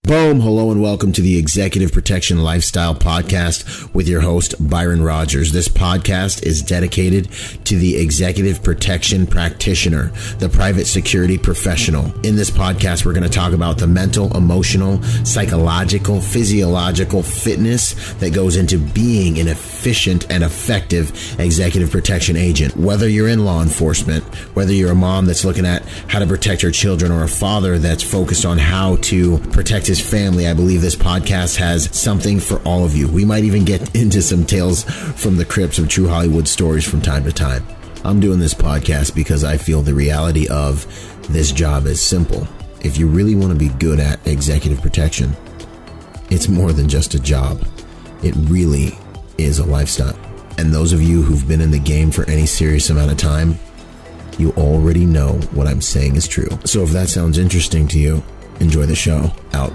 Boom! Hello and welcome to the Executive Protection Lifestyle Podcast with your host, Byron Rodgers. This podcast is dedicated to the executive protection practitioner, the private security professional. In this podcast, we're going to talk about the mental, emotional, psychological, physiological fitness that goes into being an efficient and effective executive protection agent. Whether you're in law enforcement, whether you're a mom that's looking at how to protect her children, or a father that's focused on how to protect his family, I believe this podcast has something for all of you. We might even get into some tales from the crypts of true Hollywood stories from time to time. I'm doing this podcast because I feel the reality of this job is simple. If you really want to be good at executive protection, it's more than just a job. It really is a lifestyle. And those of you who've been in the game for any serious amount of time, you already know what I'm saying is true. So if that sounds interesting to you, enjoy the show. Out.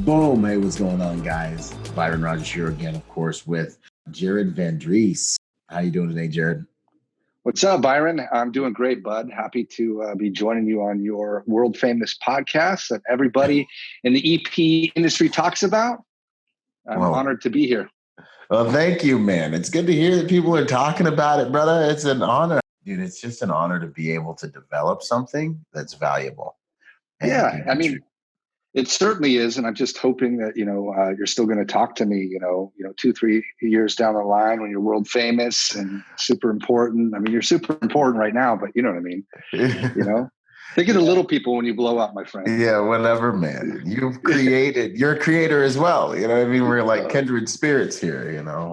Boom. Hey, what's going on, guys? Byron Rodgers here again, of course, with Jared Van Driessche. How you doing today, Jared? What's up, Byron? I'm doing great, bud. Happy to be joining you on your world-famous podcast that everybody in the EP industry talks about. I'm honored to be here. Well, thank you, man. It's good to hear that people are talking about it, brother. It's an honor. Dude, it's just an honor to be able to develop something that's valuable. Yeah, I mean, it certainly is. And I'm just hoping that, you're still going to talk to me, 2-3 years down the line when you're world famous and super important. I mean, you're super important right now, but you know what I mean? Think of the little people when you blow up, my friend. Yeah, whatever, man. You're a creator as well. You know what I mean? We're like kindred spirits here,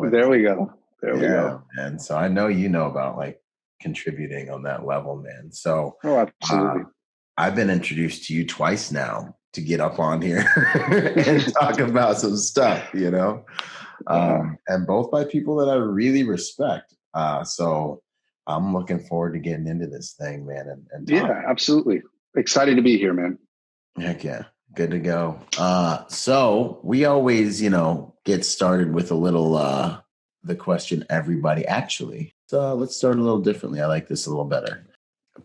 There we go. There we go. And so I know about like contributing on that level, man. So absolutely. I've been introduced to you twice now to get up on here and talk about some stuff, and both by people that I really respect. So I'm looking forward to getting into this thing, man. And yeah, absolutely. Excited to be here, man. Heck yeah. Good to go. So we always, get started with a little, the question everybody actually. So let's start a little differently. I like this a little better.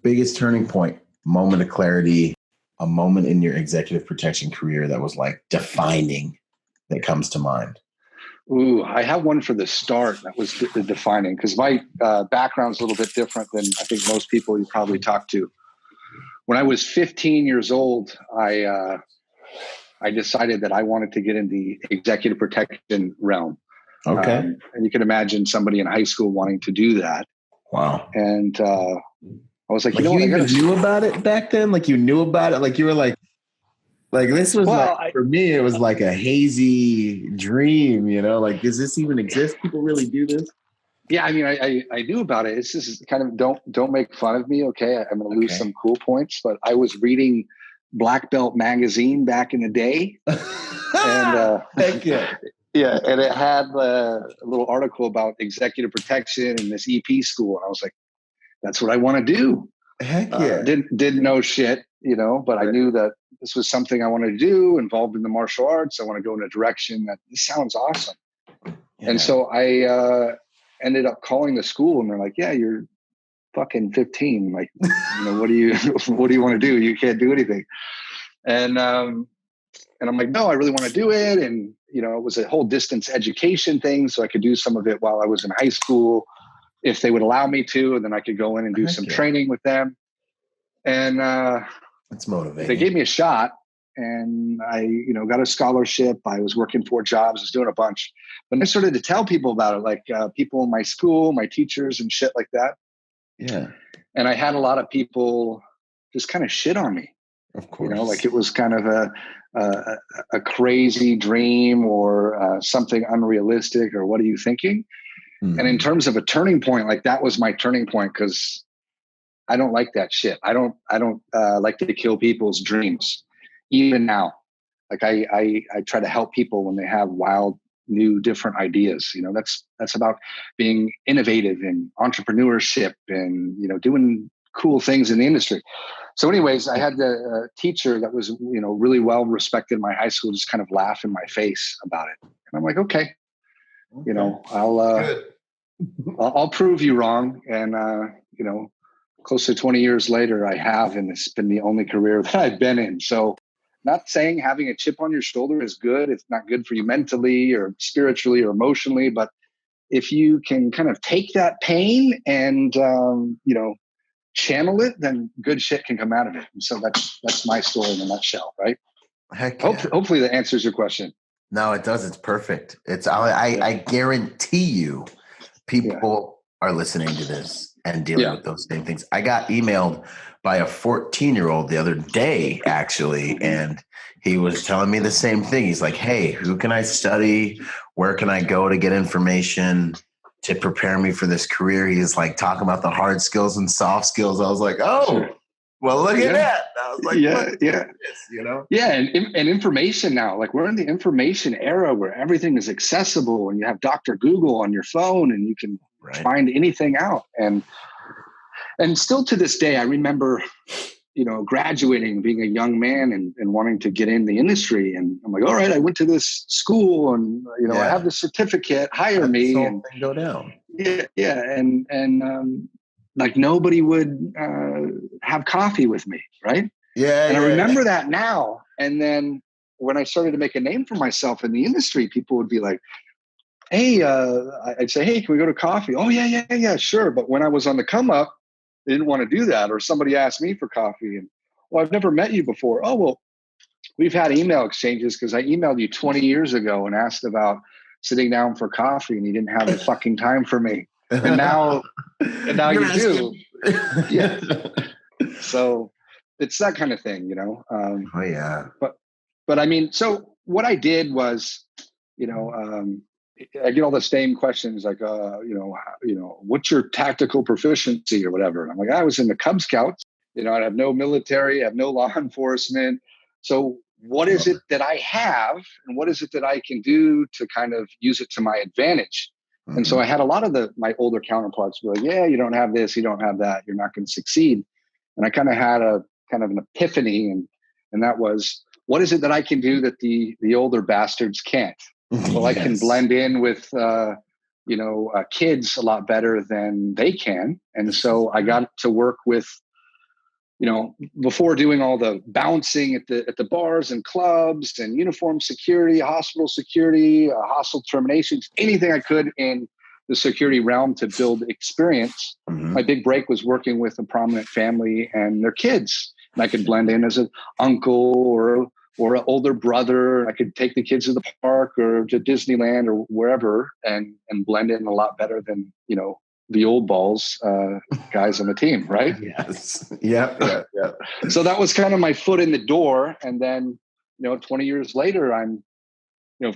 Biggest turning point, moment of clarity, a moment in your executive protection career that was like defining, that comes to mind. Ooh, I have one for the start that was defining, because my background's a little bit different than I think most people you probably talk to. When I was 15 years old, I decided that I wanted to get in the executive protection realm. Okay. And you can imagine somebody in high school wanting to do that. Wow. And I was like, you even knew about it back then? Like you knew about it? Like you were like this was for me, it was like a hazy dream, like, does this even exist? People really do this? Yeah. I mean, I knew about it. It's just kind of, don't make fun of me. Okay. I'm going to lose some cool points, but I was reading Black Belt magazine back in the day. And heck yeah. Yeah. And it had a little article about executive protection in this EP school. And I was like, that's what I want to do. Heck yeah. Didn't know shit, but I knew that this was something I wanted to do, involved in the martial arts. I want to go in a direction that this sounds awesome. Yeah. And so I ended up calling the school, and they're like, yeah, you're fucking 15. Like, what do you want to do? You can't do anything. And I'm like, no, I really want to do it. And, it was a whole distance education thing. So I could do some of it while I was in high school, if they would allow me to, and then I could go in and do some training with them. And that's motivating. They gave me a shot, and I, got a scholarship. I was working 4 jobs, I was doing a bunch. But I started to tell people about it, like people in my school, my teachers and shit like that. Yeah. And I had a lot of people just kind of shit on me. Of course. Like it was kind of a crazy dream or something unrealistic, or what are you thinking? And in terms of a turning point, like that was my turning point, because I don't like that shit. I don't like to kill people's dreams. Even now, like I try to help people when they have wild, new, different ideas. That's about being innovative and entrepreneurship and, doing cool things in the industry. So anyways, I had the teacher that was, really well respected in my high school just kind of laugh in my face about it. And I'm like, okay. I'll prove you wrong. And, close to 20 years later, I have, and it's been the only career that I've been in. So not saying having a chip on your shoulder is good. It's not good for you mentally or spiritually or emotionally, but if you can kind of take that pain and, channel it, then good shit can come out of it. And so that's my story in a nutshell, right? Heck yeah. Hopefully that answers your question. No, it does. It's perfect. I guarantee you people are listening to this and dealing with those same things. I got emailed by a 14-year-old the other day, actually, and he was telling me the same thing. He's like, hey, who can I study? Where can I go to get information to prepare me for this career? He's like talking about the hard skills and soft skills. I was like, oh, well, look at that. I was like, and information now, like we're in the information era where everything is accessible and you have Dr. Google on your phone and you can find anything out. And still to this day, I remember, graduating, being a young man and wanting to get in the industry. And I'm like, all right, I went to this school and, I have this certificate, hire me. And go down. Yeah. And like nobody would have coffee with me. Right. Yeah. And I remember that now. And then when I started to make a name for myself in the industry, people would be like, hey, I'd say, hey, can we go to coffee? Oh, yeah, sure. But when I was on the come up, they didn't want to do that. Or somebody asked me for coffee and, well, I've never met you before. Oh, well, we've had email exchanges because I emailed you 20 years ago and asked about sitting down for coffee and you didn't have the fucking time for me. And now you do. Yeah. So it's that kind of thing, Oh yeah. But I mean, so what I did was, I get all the same questions like, what's your tactical proficiency or whatever. And I'm like, I was in the Cub Scouts, I have no military, I have no law enforcement. So what is it that I have and what is it that I can do to kind of use it to my advantage? Mm-hmm. And so I had a lot of my older counterparts be like, yeah, you don't have this, you don't have that, you're not going to succeed. And I kind of had a kind of an epiphany and that was, what is it that I can do that the older bastards can't? Well, I can blend in with, kids a lot better than they can. And so I got to work with, before doing all the bouncing at the bars and clubs and uniform security, hospital security, hostile terminations, anything I could in the security realm to build experience. Mm-hmm. My big break was working with a prominent family and their kids. And I could blend in as an uncle or an older brother. I could take the kids to the park or to Disneyland or wherever and blend in a lot better than, the old balls guys on the team, right? Yes. Yeah. So that was kind of my foot in the door. And then, 20 years later, I'm,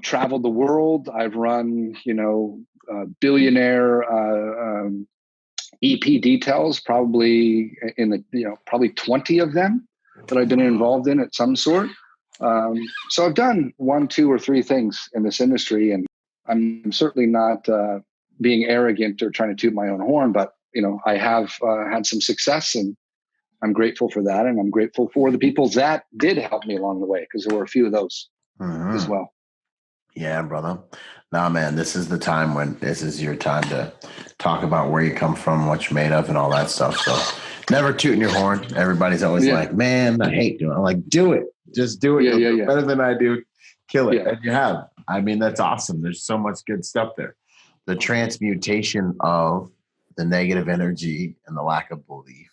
traveled the world. I've run, billionaire EP details, probably in the, probably 20 of them that I've been involved in at some sort. So I've done 1, 2, or 3 things in this industry, and I'm certainly not being arrogant or trying to toot my own horn, but I have had some success, and I'm grateful for that, and I'm grateful for the people that did help me along the way, because there were a few of those as well. Yeah, brother. Nah, man, this is your time to talk about where you come from, what you're made of, and all that stuff. So never tooting your horn. Everybody's always like, man, I hate doing it. I'm like, do it. Just do it. Yeah. Better than I do. Kill it. Yeah. And you have. I mean, that's awesome. There's so much good stuff there. The transmutation of the negative energy and the lack of belief.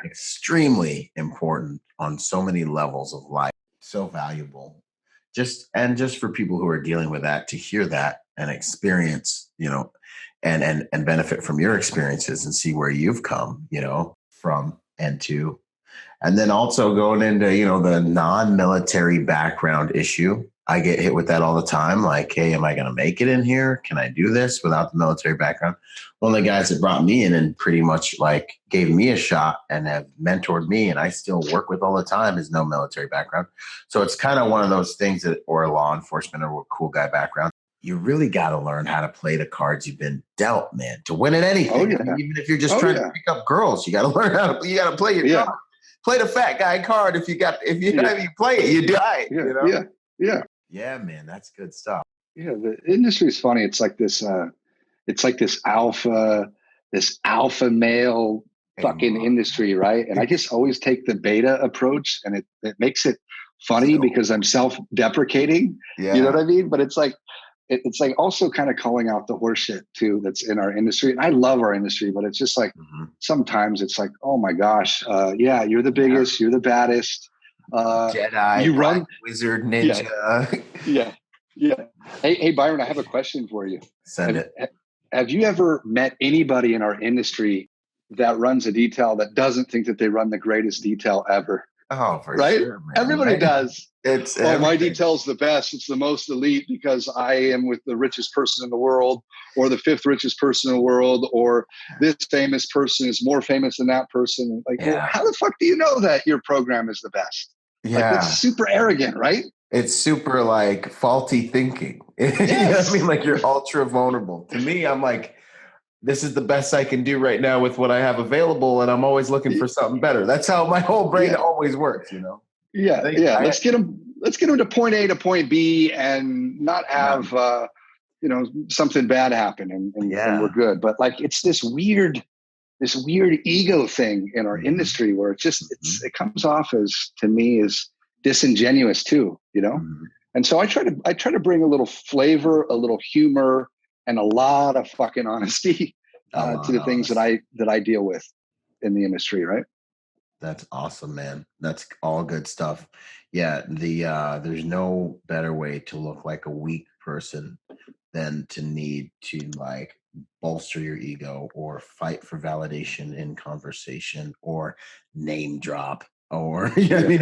Extremely important on so many levels of life. So valuable. Just for people who are dealing with that, to hear that and experience, and benefit from your experiences and see where you've come, from and to. And then also going into, the non-military background issue. I get hit with that all the time. Like, hey, am I going to make it in here? Can I do this without the military background? One of the guys that brought me in and pretty much like gave me a shot and have mentored me and I still work with all the time is no military background. So it's kind of one of those things or a law enforcement or a cool guy background. You really got to learn how to play the cards you've been dealt, man, to win at anything. Oh, yeah. Even if you're just trying to pick up girls, you got to learn how to, play your card. Play the fat guy card. If you play it, you die. Yeah, man, that's good stuff. Yeah, the industry is funny. It's like this alpha male fucking industry, right? And I just always take the beta approach, and it makes it funny because I'm self-deprecating. Yeah. You know what I mean? But it's like also kind of calling out the horseshit too that's in our industry. And I love our industry, but it's just like sometimes it's like, oh my gosh, yeah, you're the biggest, you're the baddest. Jedi, you Black run Wizard, Ninja. Yeah. Hey, Byron, I have a question for you. Send it. Have you ever met anybody in our industry that runs a detail that doesn't think that they run the greatest detail ever? Oh, for right? sure, man. Everybody does. It's my detail's the best. It's the most elite because I am with the richest person in the world, or the fifth richest person in the world, or this famous person is more famous than that person. Like, well, how the fuck do you know that your program is the best? Yeah. Like, it's super arrogant, right? It's super like faulty thinking. Yes. You know what I mean? Like, you're ultra vulnerable. To me, I'm like, this is the best I can do right now with what I have available, and I'm always looking for something better. That's how my whole brain always works, you know? Yeah. Let's get them to point A to point B and not have something bad happen and we're good. But like, it's this weird ego thing in our industry where it comes off as, to me, as disingenuous too, you know? And so I try to bring a little flavor, a little humor, and a lot of fucking honesty to the things that I deal with in the industry, right? That's awesome, man. That's all good stuff. Yeah, there's no better way to look like a weak person than to need to like bolster your ego or fight for validation in conversation or name drop or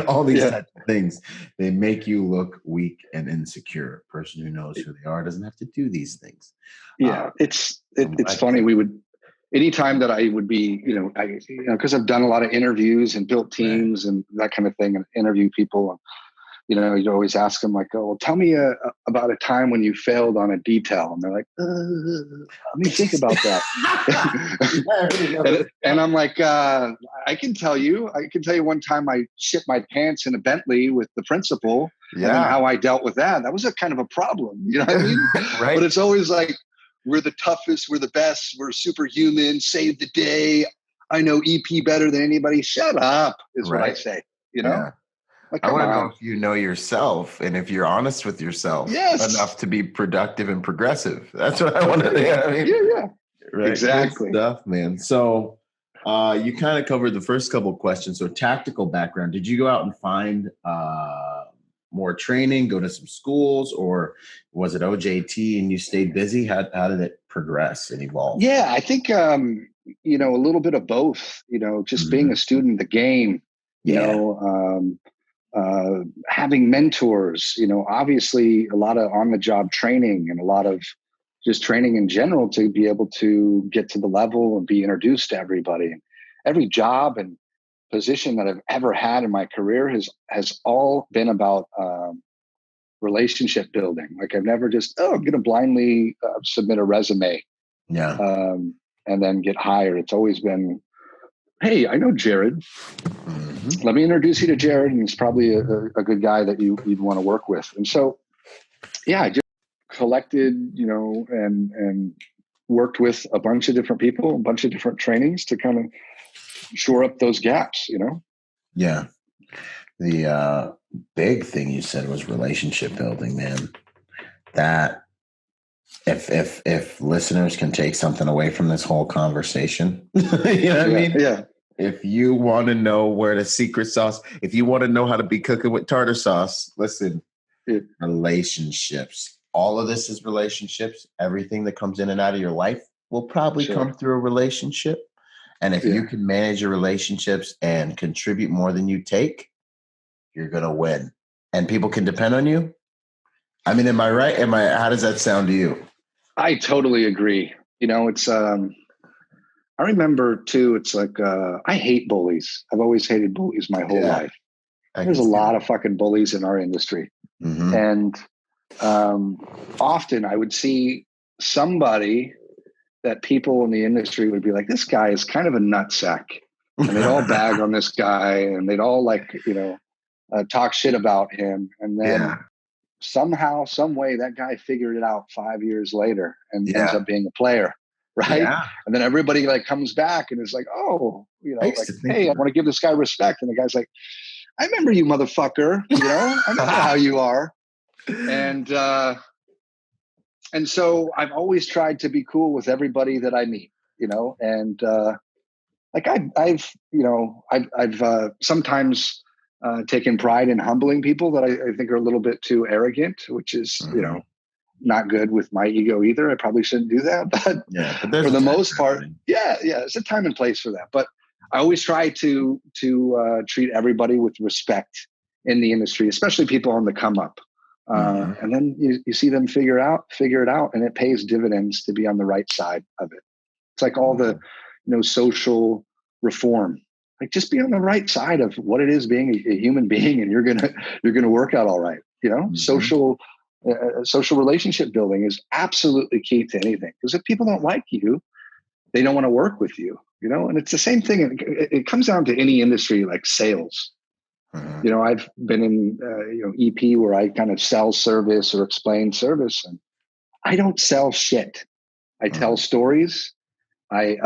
all these types of things. They make you look weak and insecure. A person who knows who they are doesn't have to do these things. Yeah, it's funny. We would, anytime that I would be, because I've done a lot of interviews and built teams and that kind of thing, and interview people. You always ask them like, "Oh, well, tell me about a time when you failed on a detail," and they're like, "Let me think about that." and I'm like, "I can tell you one time I shit my pants in a Bentley with the principal, and then how I dealt with that. That was a kind of a problem, you know what I mean?" Right. But it's always like, we're the toughest, we're the best, we're superhuman, save the day. I know EP better than anybody. Shut up, is what I say. You know. Yeah. Like, I want to know if you know yourself and if you're honest with yourself enough to be productive and progressive. That's what I want to think. I mean, yeah. Right? Exactly. Good stuff, man. So you kind of covered the first couple of questions. So tactical background. Did you go out and find more training, go to some schools, or was it OJT and you stayed busy? How did it progress and evolve? Yeah, I think, a little bit of both, just being a student of the game, having mentors, obviously a lot of on-the-job training and a lot of just training in general to be able to get to the level and be introduced to everybody. And every job and position that I've ever had in my career has all been about relationship building. Like, I've never just, I'm going to blindly submit a resume and then get hired. It's always been, hey, I know Jared. Let me introduce you to Jared, and he's probably a good guy that you'd want to work with. And so, I just collected, and worked with a bunch of different people, a bunch of different trainings to kind of shore up those gaps, Yeah. The big thing you said was relationship building, man. That if listeners can take something away from this whole conversation, you know what I mean? Yeah. If you want to know where the secret sauce, if you want to know how to be cooking with tartar sauce, listen, relationships. All of this is relationships. Everything that comes in and out of your life will probably come through a relationship. And if you can manage your relationships and contribute more than you take, you're going to win. And people can depend on you. I mean, am I right? How does that sound to you? I totally agree. It's, I remember too, it's like, I hate bullies. I've always hated bullies my whole life. There's a lot of fucking bullies in our industry. And often I would see somebody that people in the industry would be like, this guy is kind of a nutsack. And they'd all bag on this guy and they'd all talk shit about him. And then somehow, some way, that guy figured it out 5 years later and ends up being a player. right? Yeah. And then everybody like comes back and is like, oh, like, hey, I want to give this guy respect. And the guy's like, I remember you, motherfucker. I remember how you are. And so I've always tried to be cool with everybody that I meet, and like I've sometimes taken pride in humbling people that I think are a little bit too arrogant, which is, not good with my ego either. I probably shouldn't do that, but for the most part, there's a time and place for that. But I always try to treat everybody with respect in the industry, especially people on the come up. And then you see them figure it out, and it pays dividends to be on the right side of it. It's like all the, social reform, like just be on the right side of what it is being a human being, and you're gonna work out all right. Social relationship building is absolutely key to anything, because if people don't like you, they don't want to work with you. And it's the same thing. It comes down to any industry, like sales. I've been in EP where I kind of sell service or explain service, and I don't sell shit. I tell stories. I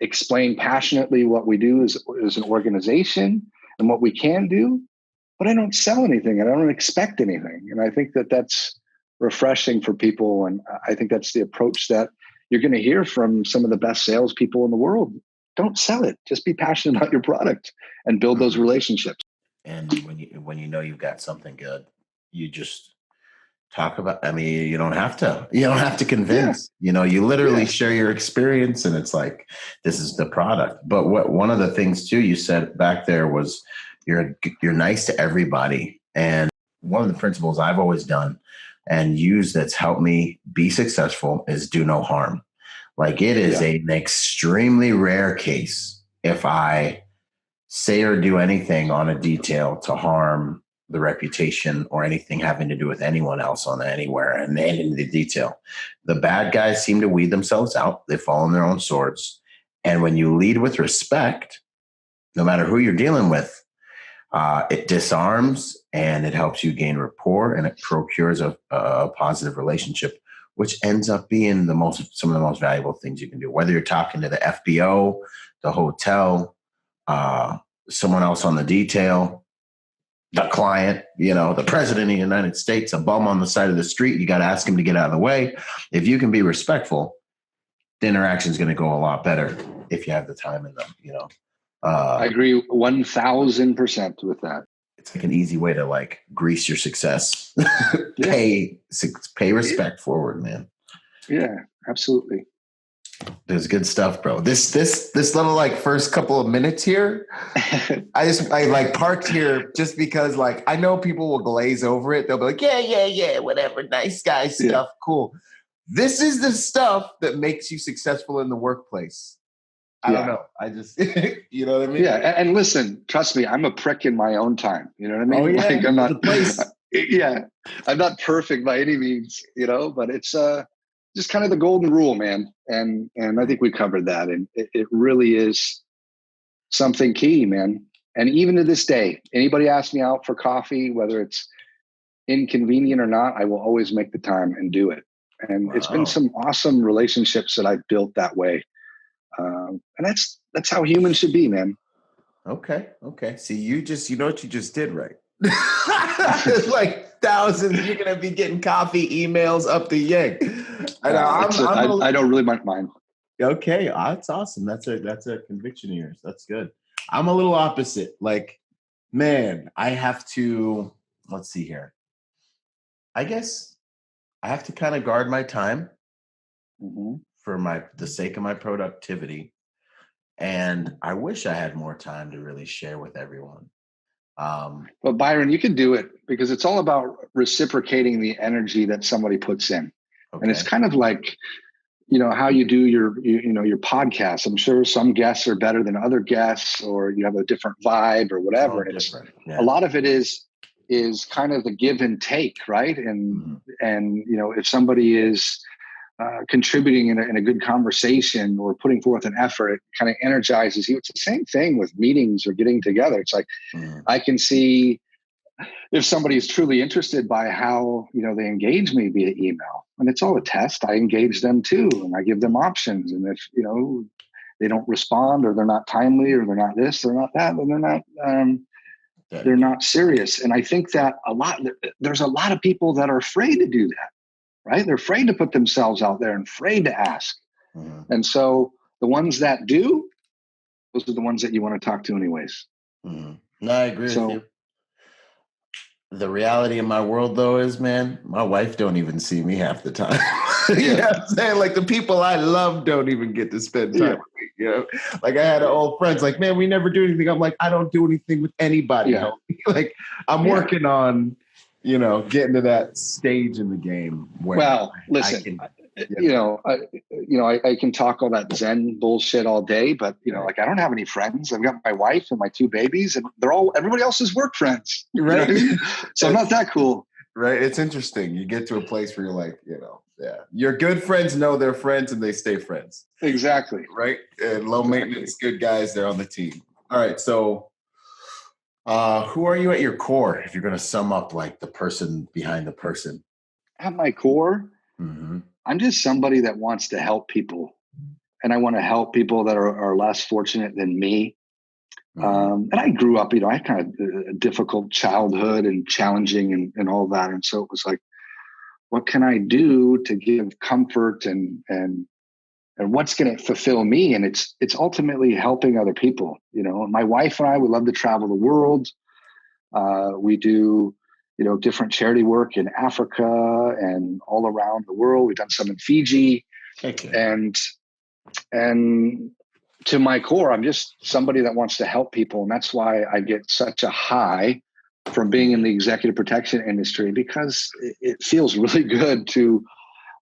explain passionately what we do as an organization and what we can do, but I don't sell anything and I don't expect anything. And I think that that's refreshing for people. And I think that's the approach that you're going to hear from some of the best salespeople in the world. Don't sell it. Just be passionate about your product and build those relationships. And when you've got something good, you just talk about. I mean, you don't have to convince. You literally share your experience, and it's like, this is the product. But one of the things too you said back there was you're nice to everybody. And one of the principles I've always done and used that's helped me be successful is do no harm. Like, it is an extremely rare case if I say or do anything on a detail to harm the reputation or anything having to do with anyone else on anywhere and in the detail. The bad guys seem to weed themselves out. They fall on their own swords. And when you lead with respect, no matter who you're dealing with, it disarms and it helps you gain rapport, and it procures a positive relationship, which ends up being some of the most valuable things you can do. Whether you're talking to the FBO, the hotel, someone else on the detail, the client, the president of the United States, a bum on the side of the street, you got to ask him to get out of the way. If you can be respectful, the interaction is going to go a lot better if you have the time in them, I agree 1,000% with that. It's like an easy way to like grease your success. Pay respect forward, man. Yeah, absolutely. There's good stuff, bro. This little like first couple of minutes here, I like parked here just because like I know people will glaze over it. They'll be like, yeah, whatever, nice guy stuff, cool. This is the stuff that makes you successful in the workplace. I don't know. I just, you know what I mean? Yeah. And listen, trust me, I'm a prick in my own time. You know what I mean? Oh, yeah. Like I'm not, I'm not perfect by any means, but it's just kind of the golden rule, man. And I think we covered that. And it really is something key, man. And even to this day, anybody asks me out for coffee, whether it's inconvenient or not, I will always make the time and do it. And it's been some awesome relationships that I've built that way. And that's how humans should be, man. Okay. See, you know what you just did, right? It's like thousands. You're gonna be getting coffee emails up the yank. I don't really mind. Okay, that's awesome. That's a conviction of yours. That's good. I'm a little opposite. Like, man, I have to. Let's see here. I guess I have to kind of guard my time. For the sake of my productivity. And I wish I had more time to really share with everyone. But Byron, you can do it because it's all about reciprocating the energy that somebody puts in. Okay. And it's kind of like, how you do your podcast. I'm sure some guests are better than other guests, or you have a different vibe or whatever. And a lot of it is kind of the give and take, right? And if somebody is contributing in a good conversation or putting forth an effort, it kind of energizes you. It's the same thing with meetings or getting together. It's like I can see if somebody is truly interested by how, they engage me via email, and it's all a test, I engage them too. And I give them options. And if, they don't respond, or they're not timely, or they're not this, they're not that, then they're not serious. And I think that there's a lot of people that are afraid to do that, right? They're afraid to put themselves out there and afraid to ask. Mm-hmm. And so the ones that do, those are the ones that you want to talk to anyways. Mm-hmm. No, I agree with you. The reality of my world, though, is, man, my wife don't even see me half the time. You know what I'm saying? Like, the people I love don't even get to spend time with me, Like, I had an old friends like, man, we never do anything. I'm like, I don't do anything with anybody. Yeah. Like, I'm working on, getting to that stage in the game where listen, I can talk all that Zen bullshit all day, but like, I don't have any friends. I've got my wife and my 2 babies, and everybody else is work friends. Right. So I'm not that cool. Right. It's interesting. You get to a place where you're like, your good friends know their friends and they stay friends. Exactly. Right. And low maintenance, good guys, they're on the team. All right. So who are you at your core, if you're going to sum up like the person behind the person? At my core, I'm just somebody that wants to help people, and I want to help people that are less fortunate than me. And I grew up, I had kind of a difficult childhood and challenging and all that. And so it was like, what can I do to give comfort and what's going to fulfill me? And it's ultimately helping other people. My wife and I, we love to travel the world. We do, different charity work in Africa and all around the world. We've done some in Fiji. And to my core, I'm just somebody that wants to help people. And that's why I get such a high from being in the executive protection industry, because it feels really good to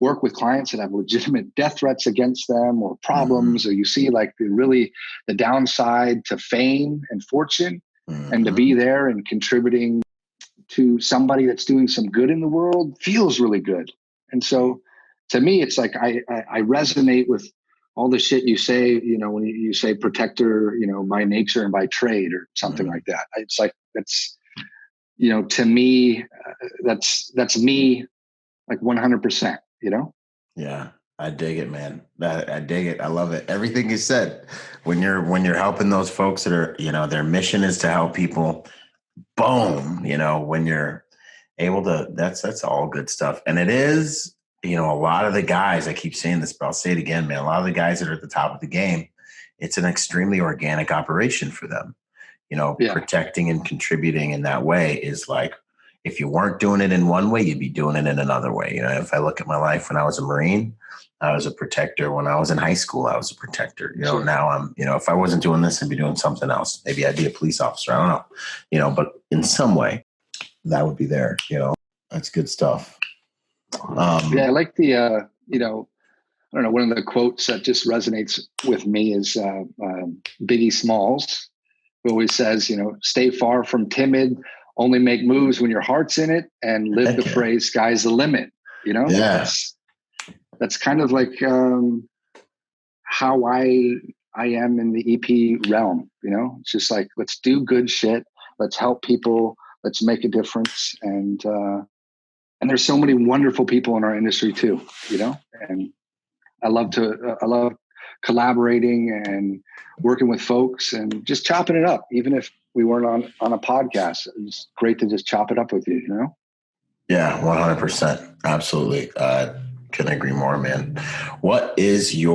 work with clients that have legitimate death threats against them or problems, or you see like the downside to fame and fortune, and to be there and contributing to somebody that's doing some good in the world feels really good. And so to me, it's like I resonate with all the shit you say, when you say protector, by nature and by trade or something like that. It's like, that's, to me, that's me like 100%, Yeah, I dig it, man. I dig it. I love it. Everything you said, when you're helping those folks that are, their mission is to help people, boom, when you're able to, that's all good stuff. And it is, a lot of the guys, I keep saying this, but I'll say it again, man, a lot of the guys that are at the top of the game, it's an extremely organic operation for them. Protecting and contributing in that way is like, if you weren't doing it in one way, you'd be doing it in another way. If I look at my life when I was a Marine, I was a protector. When I was in high school, I was a protector. Sure. Now I'm, if I wasn't doing this, I'd be doing something else. Maybe I'd be a police officer. I don't know, but in some way that would be there, that's good stuff. I like the, I don't know, one of the quotes that just resonates with me is Biggie Smalls, who always says, stay far from timid, only make moves when your heart's in it, and live the phrase, sky's the limit. That's kind of like how I am in the EP realm. It's just like, let's do good shit. Let's help people. Let's make a difference. And there's so many wonderful people in our industry too, and I love collaborating and working with folks and just chopping it up. Even if we weren't on a podcast, it's great to just chop it up with you, Yeah, 100%. Absolutely. Couldn't agree more, man. What is you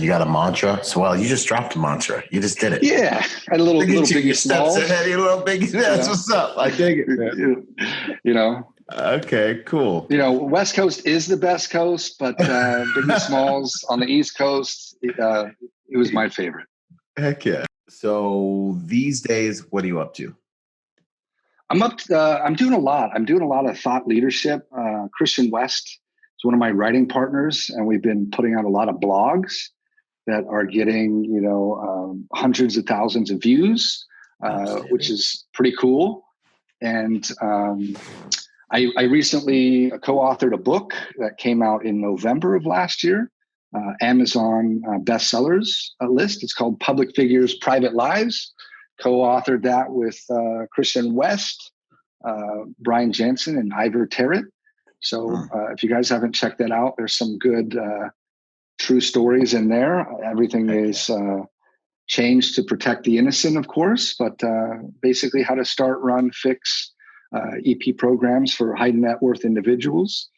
got a mantra? So, you just dropped a mantra. You just did it. Yeah. I had a little Biggie Smalls. Little Biggie. That's what's up. I dig it, man. Okay, cool. West Coast is the best coast, but Biggie Smalls on the East Coast, it was my favorite. Heck yeah. So these days, what are you up to? I'm doing a lot. I'm doing a lot of thought leadership. Christian West is one of my writing partners, and we've been putting out a lot of blogs that are getting, hundreds of thousands of views, which is pretty cool. And I recently co-authored a book that came out in November of last year, Amazon bestsellers list. It's called Public Figures, Private Lives. Co-authored that with Christian West. Brian Jensen and Ivor Terrett. So if you guys haven't checked that out, there's some good true stories in there. Everything is changed to protect the innocent, of course, but basically how to start, run, fix EP programs for high net worth individuals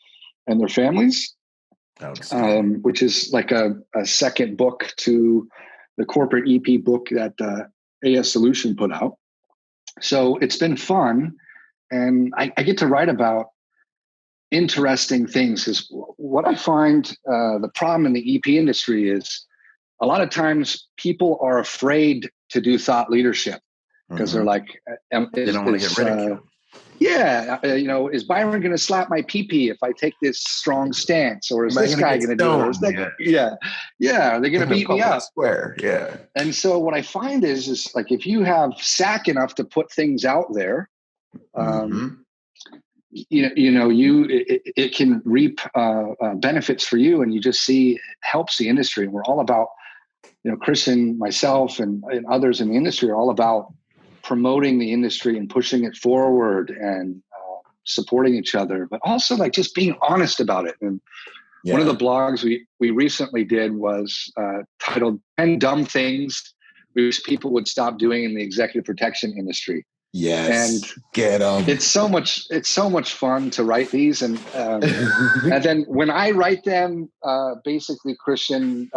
and their families, which is like a second book to the corporate EP book that AS Solution put out. So it's been fun. And I get to write about interesting things, because what I find the problem in the EP industry is a lot of times people are afraid to do thought leadership because they're like, they don't want to get ridiculed. Is Byron going to slap my pee-pee if I take this strong stance? Or is this guy going to do it? Or is that, are they going to beat me up? Square. Yeah. And so what I find is like, if you have sack enough to put things out there, it can reap benefits for you, and you just see it helps the industry. And we're all about, Christian, myself, and others in the industry are all about promoting the industry and pushing it forward and supporting each other, but also like just being honest about it. And one of the blogs we recently did was titled 10 Dumb Things Which People Would Stop Doing in the Executive Protection Industry. Yes, and get them. It's so much fun to write these, and and then when I write them, basically Christian,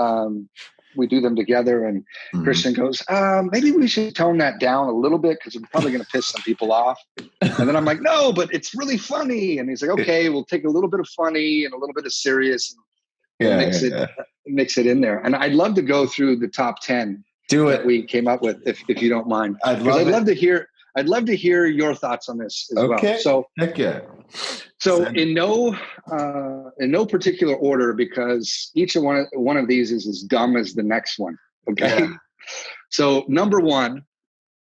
we do them together, and Christian goes, maybe we should tone that down a little bit because we're probably going to piss some people off. And then I'm like, no, but it's really funny. And he's like, okay, we'll take a little bit of funny and a little bit of serious, and mix it in there. And I'd love to go through the top 10 that we came up with, if you don't mind. I'd love to hear your thoughts on this as well. So, heck yeah. So in no particular order, because each one of these is as dumb as the next one. Okay. Yeah. So number 1,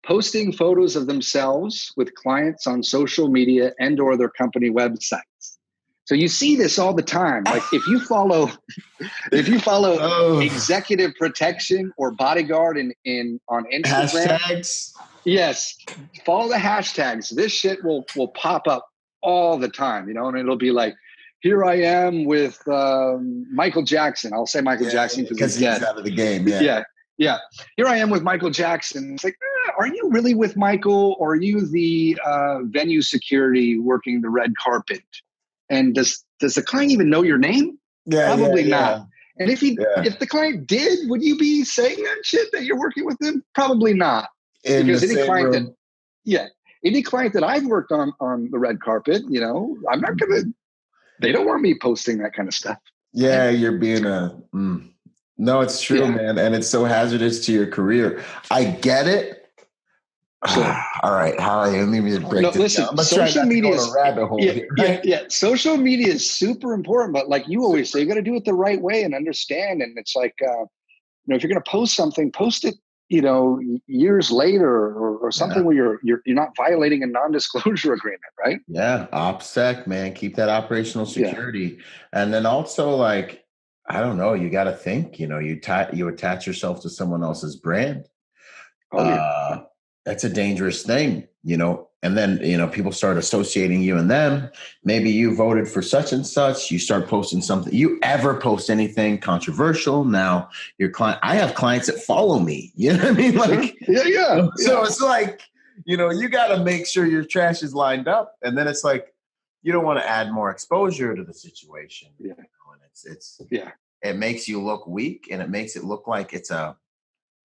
posting photos of themselves with clients on social media and or their company websites. So you see this all the time. Like if you follow Executive Protection or Bodyguard on Instagram. Hashtags. Yes, follow the hashtags. This shit will pop up all the time, and it'll be like, here I am with Michael Jackson. I'll say Michael Jackson because he's out of the game. Yeah. Here I am with Michael Jackson. It's like, are you really with Michael, or are you the venue security working the red carpet? And does the client even know your name? Probably not. And if the client did, would you be saying that shit that you're working with them? Probably not. Because any client that I've worked on the red carpet, I'm not they don't want me posting that kind of stuff. Yeah, you're being no, it's true, man. And it's so hazardous to your career. I get it. Sure. All right. Let me break this down. Social media is a rabbit hole here. Social media is super important, but like you always say, you got to do it the right way and understand. And it's like, if you're going to post something, post it, years later or something where you're not violating a non-disclosure agreement, right? Yeah. OPSEC, man, keep that operational security. And then also, like, I don't know, you got to think, you attach yourself to someone else's brand. That's a dangerous thing, and then, people start associating you and them. Maybe you voted for such and such. You start posting something. You ever post anything controversial? Now your client, I have clients that follow me. You know what I mean? Like, So it's like, you got to make sure your trash is lined up. And then it's like, you don't want to add more exposure to the situation. Yeah. And it makes you look weak, and it makes it look like it's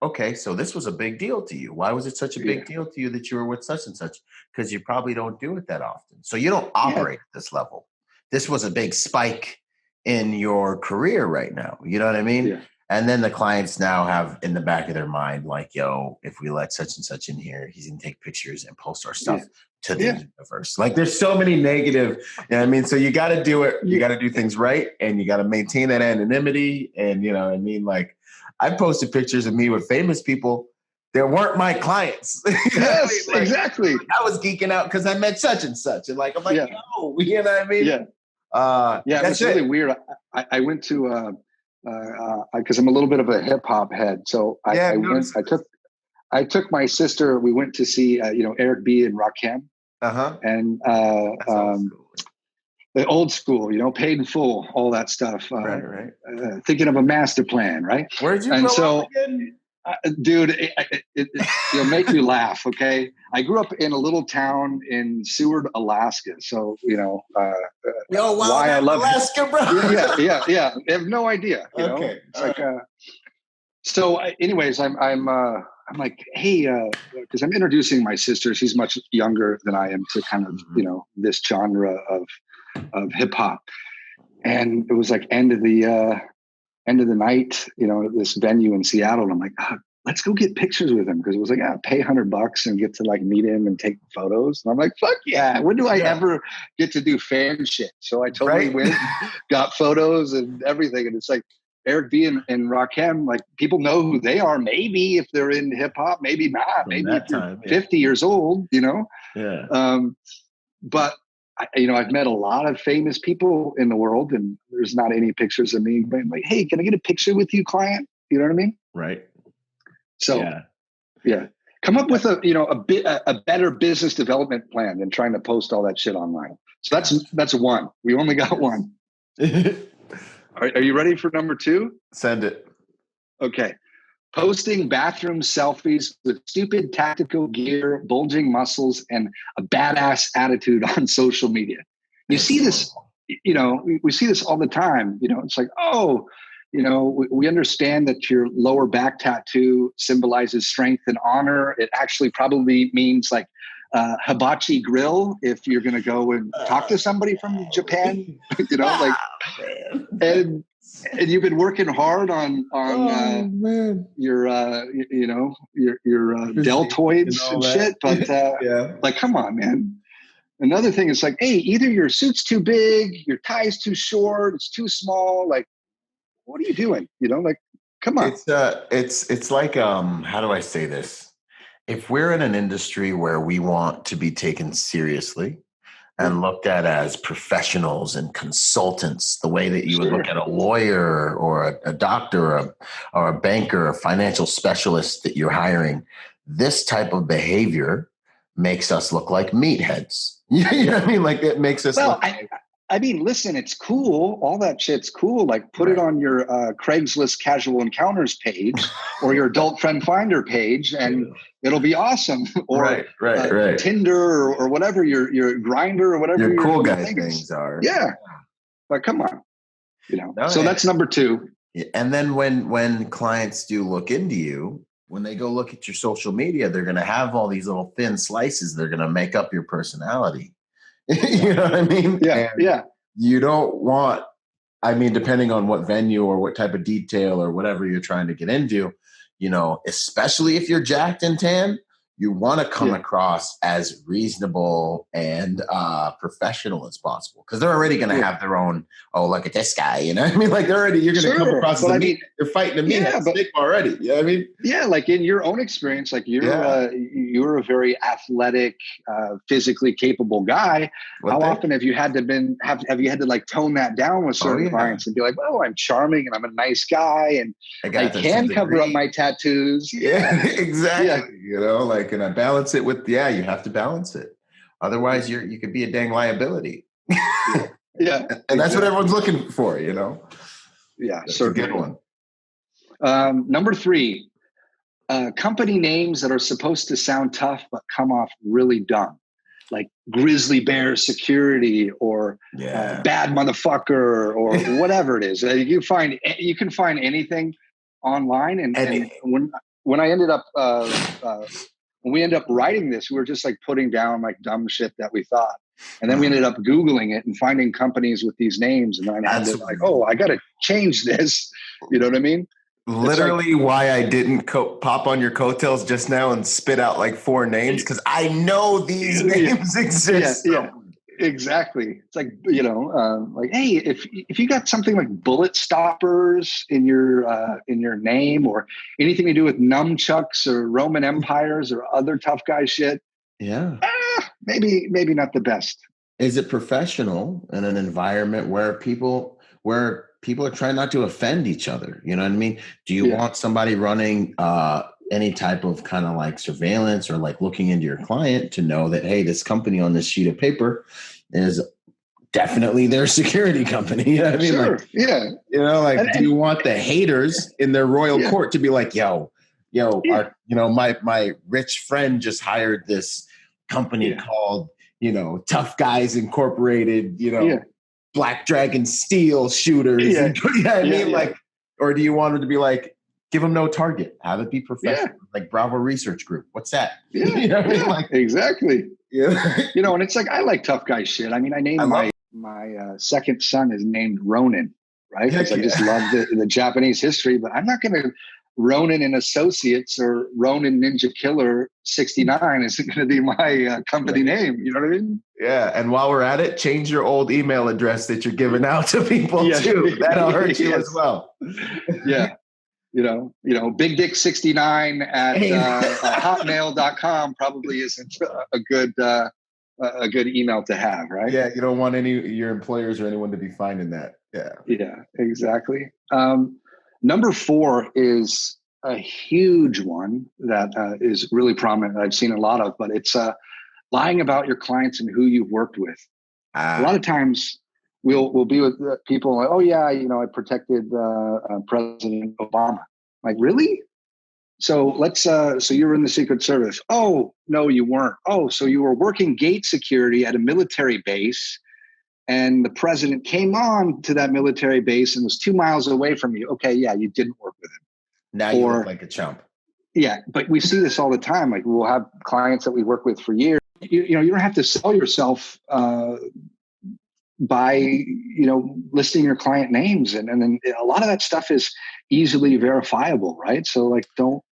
okay, so this was a big deal to you. Why was it such a big deal to you that you were with such and such? Because you probably don't do it that often. So you don't operate at this level. This was a big spike in your career right now. You know what I mean? Yeah. And then the clients now have in the back of their mind, like, if we let such and such in here, he's going to take pictures and post our stuff to the universe. Like, there's so many negative, So you got to do it. You got to do things right. And you got to maintain that anonymity. And, like, I posted pictures of me with famous people. They weren't my clients. Yes, exactly. I was geeking out because I met such and such. And like, I'm like, no, you know what I mean? That's really weird. I went to, because I'm a little bit of a hip hop head. So I took my sister, we went to see, Eric B. and Rakim. And the old school, paid in full, all that stuff. Right. Thinking of a master plan, right? Where'd you grow up again? Dude, it'll make you laugh. Okay, I grew up in a little town in Seward, Alaska. So why I love Alaska, bro. Yeah. I have no idea. Okay, it's like. So, anyways, I'm like, hey, because I'm introducing my sister. She's much younger than I am to kind of this genre of hip hop, and it was like end of the night, at this venue in Seattle. And I'm like, let's go get pictures with him. Because it was like, pay $100 and get to like meet him and take photos. And I'm like, fuck yeah. When do I ever get to do fan shit? So I totally went, got photos and everything. And it's like Eric B and Rakim, like people know who they are. Maybe if they're in hip hop, maybe not. Maybe if you're 50 years old, Yeah. But I've met a lot of famous people in the world, and there's not any pictures of me. But I'm like, hey, can I get a picture with you, client? You know what I mean? Right. So, yeah. Come up with a better business development plan than trying to post all that shit online. So that's one. We only got one. Are you ready for number 2? Send it. Okay. Posting bathroom selfies with stupid tactical gear, bulging muscles, and a badass attitude on social media. You see this, we see this all the time. It's like, we understand that your lower back tattoo symbolizes strength and honor. It actually probably means like hibachi grill if you're going to go and talk to somebody from Japan, and you've been working hard on your deltoids and shit, but like, come on, man. Another thing is like, hey, either your suit's too big, your tie's too short, it's too small. Like, what are you doing? Like, come on. It's like, how do I say this? If we're in an industry where we want to be taken seriously and looked at as professionals and consultants, the way that you would look at a lawyer or a doctor or a banker, a financial specialist that you're hiring, this type of behavior makes us look like meatheads. You know what I mean? Like, it makes us look listen, it's cool. All that shit's cool. Like, put it on your Craigslist casual encounters page or your adult friend finder page, and it'll be awesome. Or right. Tinder or whatever, your Grinder or whatever your cool guy things are. Yeah. But come on. So that's number 2. And then when clients do look into you, when they go look at your social media, they're going to have all these little thin slices. They're going to make up your personality. You know what I mean? Yeah. You don't want, depending on what venue or what type of detail or whatever you're trying to get into, especially if you're jacked and tan, you want to come across as reasonable and professional as possible, because they're already going to have their own, look at this guy, you're going to come across you're fighting a meathead stigma already. You know what I mean? Yeah, like in your own experience, like you're a very athletic, physically capable guy. How often have you had to like tone that down with certain clients and be like, well, I'm charming and I'm a nice guy and I can cover up my tattoos. Yeah, exactly. Yeah. And I balance it with, you have to balance it. Otherwise you could be a dang liability. Yeah. And that's what everyone's looking for, Yeah. That's a good one. Number 3, company names that are supposed to sound tough, but come off really dumb. Like Grizzly Bear Security or Bad Motherfucker or whatever it is. You can find anything online. And when I ended up, when we ended up writing this, we were just like putting down like dumb shit that we thought. And then we ended up Googling it and finding companies with these names. And then I had to like, I got to change this. You know what I mean? Literally why I didn't pop on your coattails just now and spit out like 4 names, because I know these names exist. Yeah, exactly. It's like, like, hey, if you got something like bullet stoppers in your name, or anything to do with nunchucks or Roman empires or other tough guy shit, maybe not the best. Is it professional in an environment where people are trying not to offend each other? You know what I mean? Do you want somebody running any type of kind of like surveillance or like looking into your client to know that, hey, this company on this sheet of paper is definitely their security company. You know what I mean? Sure. Like, yeah. Do you want the haters in their royal court to be like, my rich friend just hired this company called, Tough Guys Incorporated, Black Dragon Steel shooters. Yeah. Like, or do you want them to be like, give them no target, have it be professional, like Bravo Research Group. What's that? Yeah. You know what I mean? Like, exactly. Yeah. And it's like, I like tough guy shit. I mean, I named my second son is named Ronin, right? Because I just love the Japanese history, but I'm not going to Ronin and Associates or Ronin Ninja Killer 69 isn't going to be my company name. You know what I mean? Yeah. And while we're at it, change your old email address that you're giving out to people too. That'll hurt you as well. Yeah. Big Dick 69 at hotmail.com probably isn't a good email to have, right? Yeah. You don't want your employers or anyone to be finding that. Yeah. Yeah, exactly. Number 4 is a huge one that is really prominent. I've seen a lot of, but it's lying about your clients and who you've worked with. A lot of times we'll be with people like, oh yeah, I protected President Obama. Like, really? So so you were in the Secret Service. Oh, no, you weren't. Oh, so you were working gate security at a military base, and the president came on to that military base and was 2 miles away from you. Okay, yeah, you didn't work with him. Now you look like a chump. Yeah, but we see this all the time. Like, we'll have clients that we work with for years. You don't have to sell yourself by listing your client names, and then a lot of that stuff is easily verifiable, right? So like, don't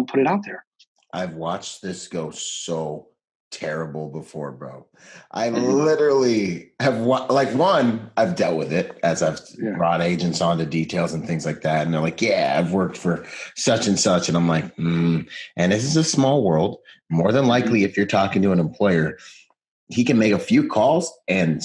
put it out there. I've watched this go so terrible before, bro. I literally have I've dealt with it as I've brought agents on to details and things like that. And they're like, yeah, I've worked for such and such. And I'm like, and this is a small world. More than likely, if you're talking to an employer, he can make a few calls and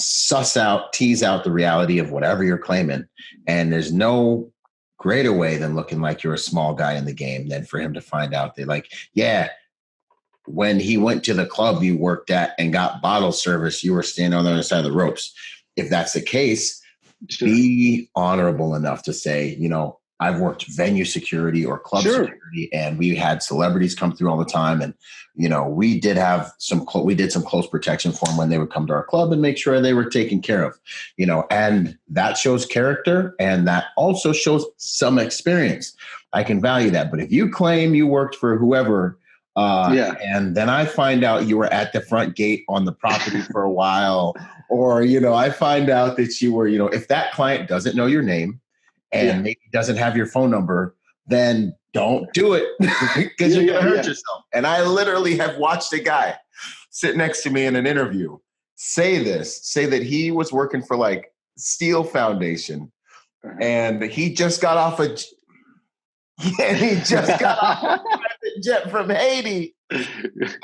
tease out the reality of whatever you're claiming. And there's no greater way than looking like you're a small guy in the game than for him to find out that, like, yeah, when he went to the club you worked at and got bottle service, you were standing on the other side of the ropes. If that's the case, be honorable enough to say, I've worked venue security or club security, and we had celebrities come through all the time. And, we did have we did some close protection for them when they would come to our club and make sure they were taken care of, and that shows character, and that also shows some experience. I can value that. But if you claim you worked for whoever, and then I find out you were at the front gate on the property for a while, or, I find out that you were, if that client doesn't know your name and maybe doesn't have your phone number, then don't do it because you're going to hurt yourself. And I literally have watched a guy sit next to me in an interview say that he was working for like Steel Foundation, and he just got off a private jet from Haiti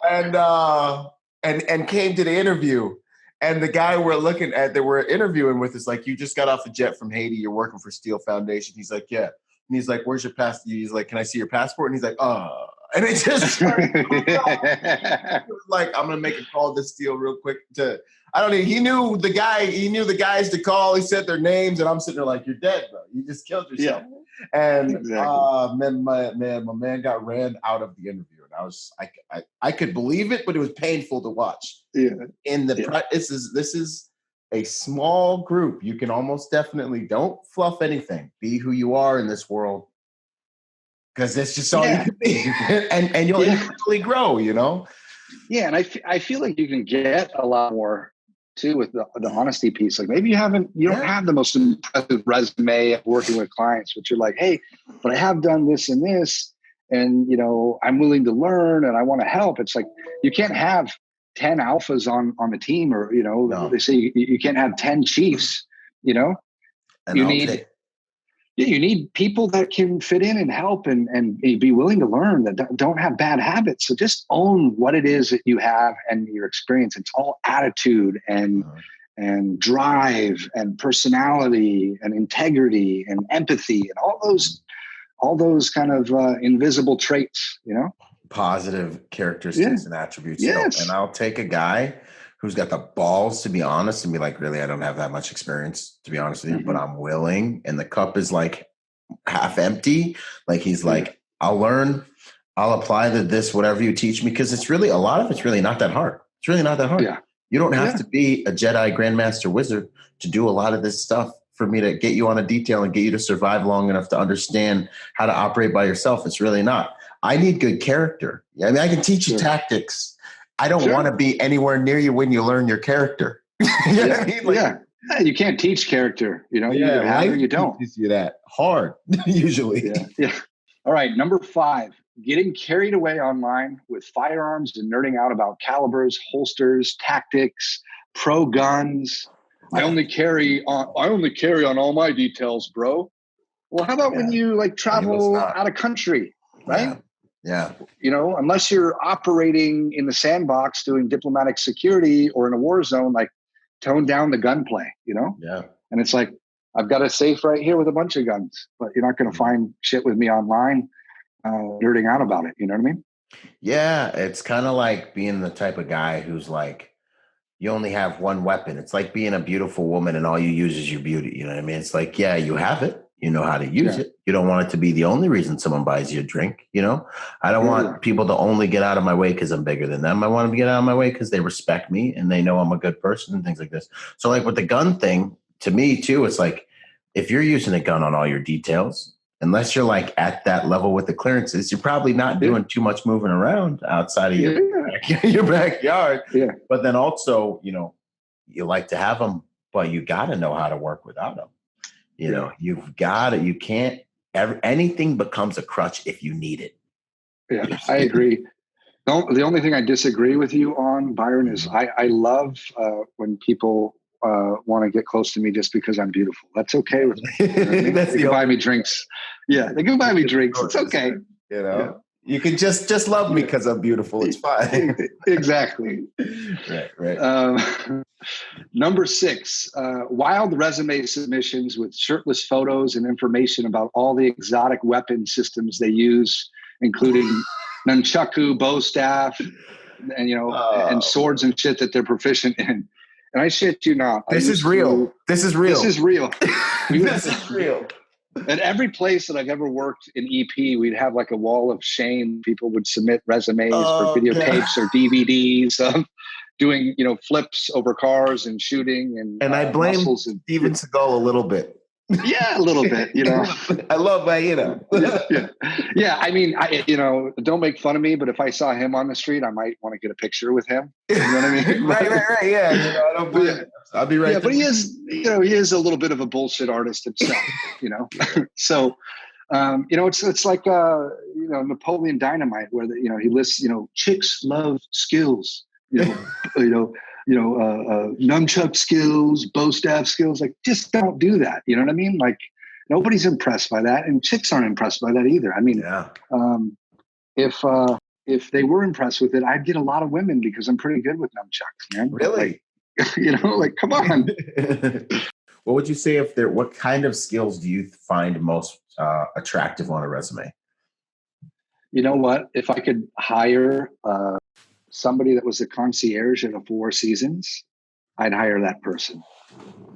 and came to the interview. And the guy we're interviewing with is like, you just got off a jet from Haiti. You're working for Steel Foundation. He's like, yeah. And he's like, where's your passport? He's like, can I see your passport? And he's like, and it just started like, I'm going to make a call to Steel real quick he knew the guys to call. He said their names, and I'm sitting there like, you're dead, bro. You just killed yourself. Yeah. And my man got ran out of the interview. And I could believe it, but it was painful to watch. Yeah. This is a small group. You can almost definitely don't fluff anything. Be who you are in this world, because that's just all you can be, and you'll eventually grow. Yeah, and I feel like you can get a lot more too with the honesty piece. Like, maybe you don't have the most impressive resume of working with clients, but you're like, hey, but I have done this and this, and I'm willing to learn and I want to help. It's like, you can't have 10 alphas on the team, or they say you can't have 10 chiefs. And you need people that can fit in and help and be willing to learn, that don't have bad habits. So just own what it is that you have and your experience. It's all attitude and drive and personality and integrity and empathy and all those all those kind of invisible traits, positive characteristics and attributes. Yes. And I'll take a guy who's got the balls to be honest and be like, really, I don't have that much experience, to be honest with you, but I'm willing. And the cup is like half empty. Like he's like, I'll learn, I'll apply this, whatever you teach me. Cause it's really, a lot of it's really not that hard. It's really not that hard. Yeah. You don't have to be a Jedi Grandmaster Wizard to do a lot of this stuff for me to get you on a detail and get you to survive long enough to understand how to operate by yourself. It's really not. I need good character. I mean, I can teach you tactics. I don't want to be anywhere near you when you learn your character. You know what I mean? Like, you can't teach character. You either have it or you don't. Teaches you that hard, usually. Yeah. All right, number 5. Getting carried away online with firearms and nerding out about calibers, holsters, tactics, pro guns. I only carry on all my details, bro. Well, how about when you travel out of country, right? Yeah. Unless you're operating in the sandbox doing diplomatic security or in a war zone, tone down the gunplay, Yeah. And it's like, I've got a safe right here with a bunch of guns, but you're not going to find shit with me online nerding out about it. You know what I mean? Yeah. It's kind of like being the type of guy who's like, you only have one weapon. It's like being a beautiful woman and all you use is your beauty. You know what I mean? It's like, yeah, you have it. You know how to use it. You don't want it to be the only reason someone buys you a drink. I don't want people to only get out of my way because I'm bigger than them. I want them to get out of my way because they respect me and they know I'm a good person and things like this. So with the gun thing, to me too, it's like, if you're using a gun on all your details, unless you're at that level with the clearances, you're probably not doing too much moving around outside of your backyard. Yeah. But then also, you like to have them, but you got to know how to work without them. You've got it. You can't anything becomes a crutch if you need it. Yeah, I agree. The only thing I disagree with you on, Byron, is I love when people want to get close to me just because I'm beautiful. That's okay with me. They can buy me drinks. Yeah, they can buy me drinks. It's okay. You can just love me because I'm beautiful. It's fine. Exactly. Right. Number 6, wild resume submissions with shirtless photos and information about all the exotic weapon systems they use, including nunchaku, bow staff, and and swords and shit that they're proficient in. And I shit you not. This is real. This is real. This is real. This is real. At every place that I've ever worked in EP, we'd have a wall of shame. People would submit resumes for videotapes or DVDs of doing, flips over cars and shooting. And I blame Steven Seagal a little bit. Yeah, a little bit, I love that, Yeah, I mean, don't make fun of me, but if I saw him on the street, I might want to get a picture with him. You know what I mean? Right. Yeah. I don't blame him. I'll be right. Yeah, but he is a little bit of a bullshit artist himself, So, it's like, Napoleon Dynamite, where he lists, chicks love skills, nunchuck skills, bow staff skills. Just don't do that. You know what I mean? Nobody's impressed by that, and chicks aren't impressed by that either. I mean, if they were impressed with it, I'd get a lot of women because I'm pretty good with nunchucks, man. Really? Come on. What would you say what kind of skills do you find most attractive on a resume? You know what? If I could hire somebody that was a concierge at a Four Seasons, I'd hire that person.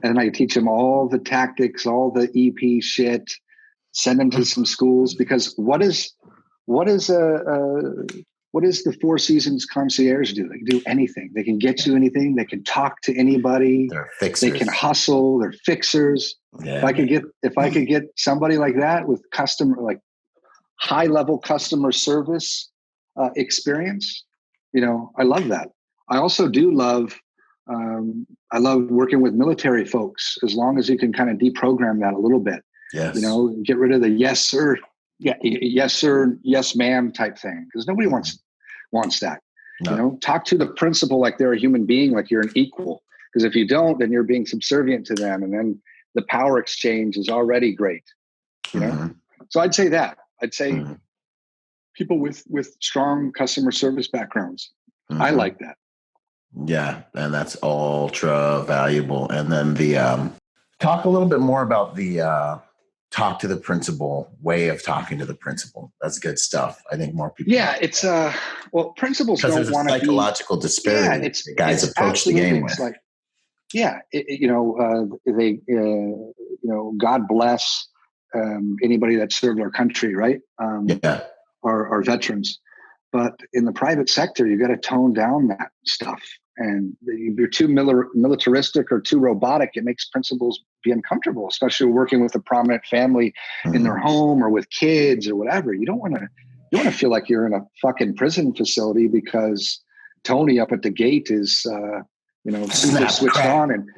And I teach them all the tactics, all the EP shit, send them to some schools, because what is the Four Seasons concierge do? They can do anything. They can get you anything. They can talk to anybody. They're fixers. They can hustle. They're fixers. Yeah. If I could get somebody like that with high level customer service experience, I love that. I also do love. I love working with military folks, as long as you can kind of deprogram that a little bit. Yes. Get rid of the yes sir. Yeah, yes sir, yes ma'am type thing, because nobody wants that. No. Talk to the principal like they're a human being, like you're an equal. Because if you don't, then you're being subservient to them, and then the power exchange is already great. So I'd say that. I'd say people with strong customer service backgrounds. I like that. Yeah, and that's ultra valuable. And then talk a little bit more about the talk to the principal way of talking to the principal. That's good stuff. I think more people. Yeah, it's well, principals don't want to be psychological disparity. It's the guys it's approach the game with. It's like, God bless anybody that served our country, right? Our veterans. But in the private sector, you got to tone down that stuff. And if you're too militaristic or too robotic, it makes principals be uncomfortable, especially working with a prominent family in their home or with kids or whatever. You don't want to feel like you're in a fucking prison facility because Tony up at the gate is super switched on, and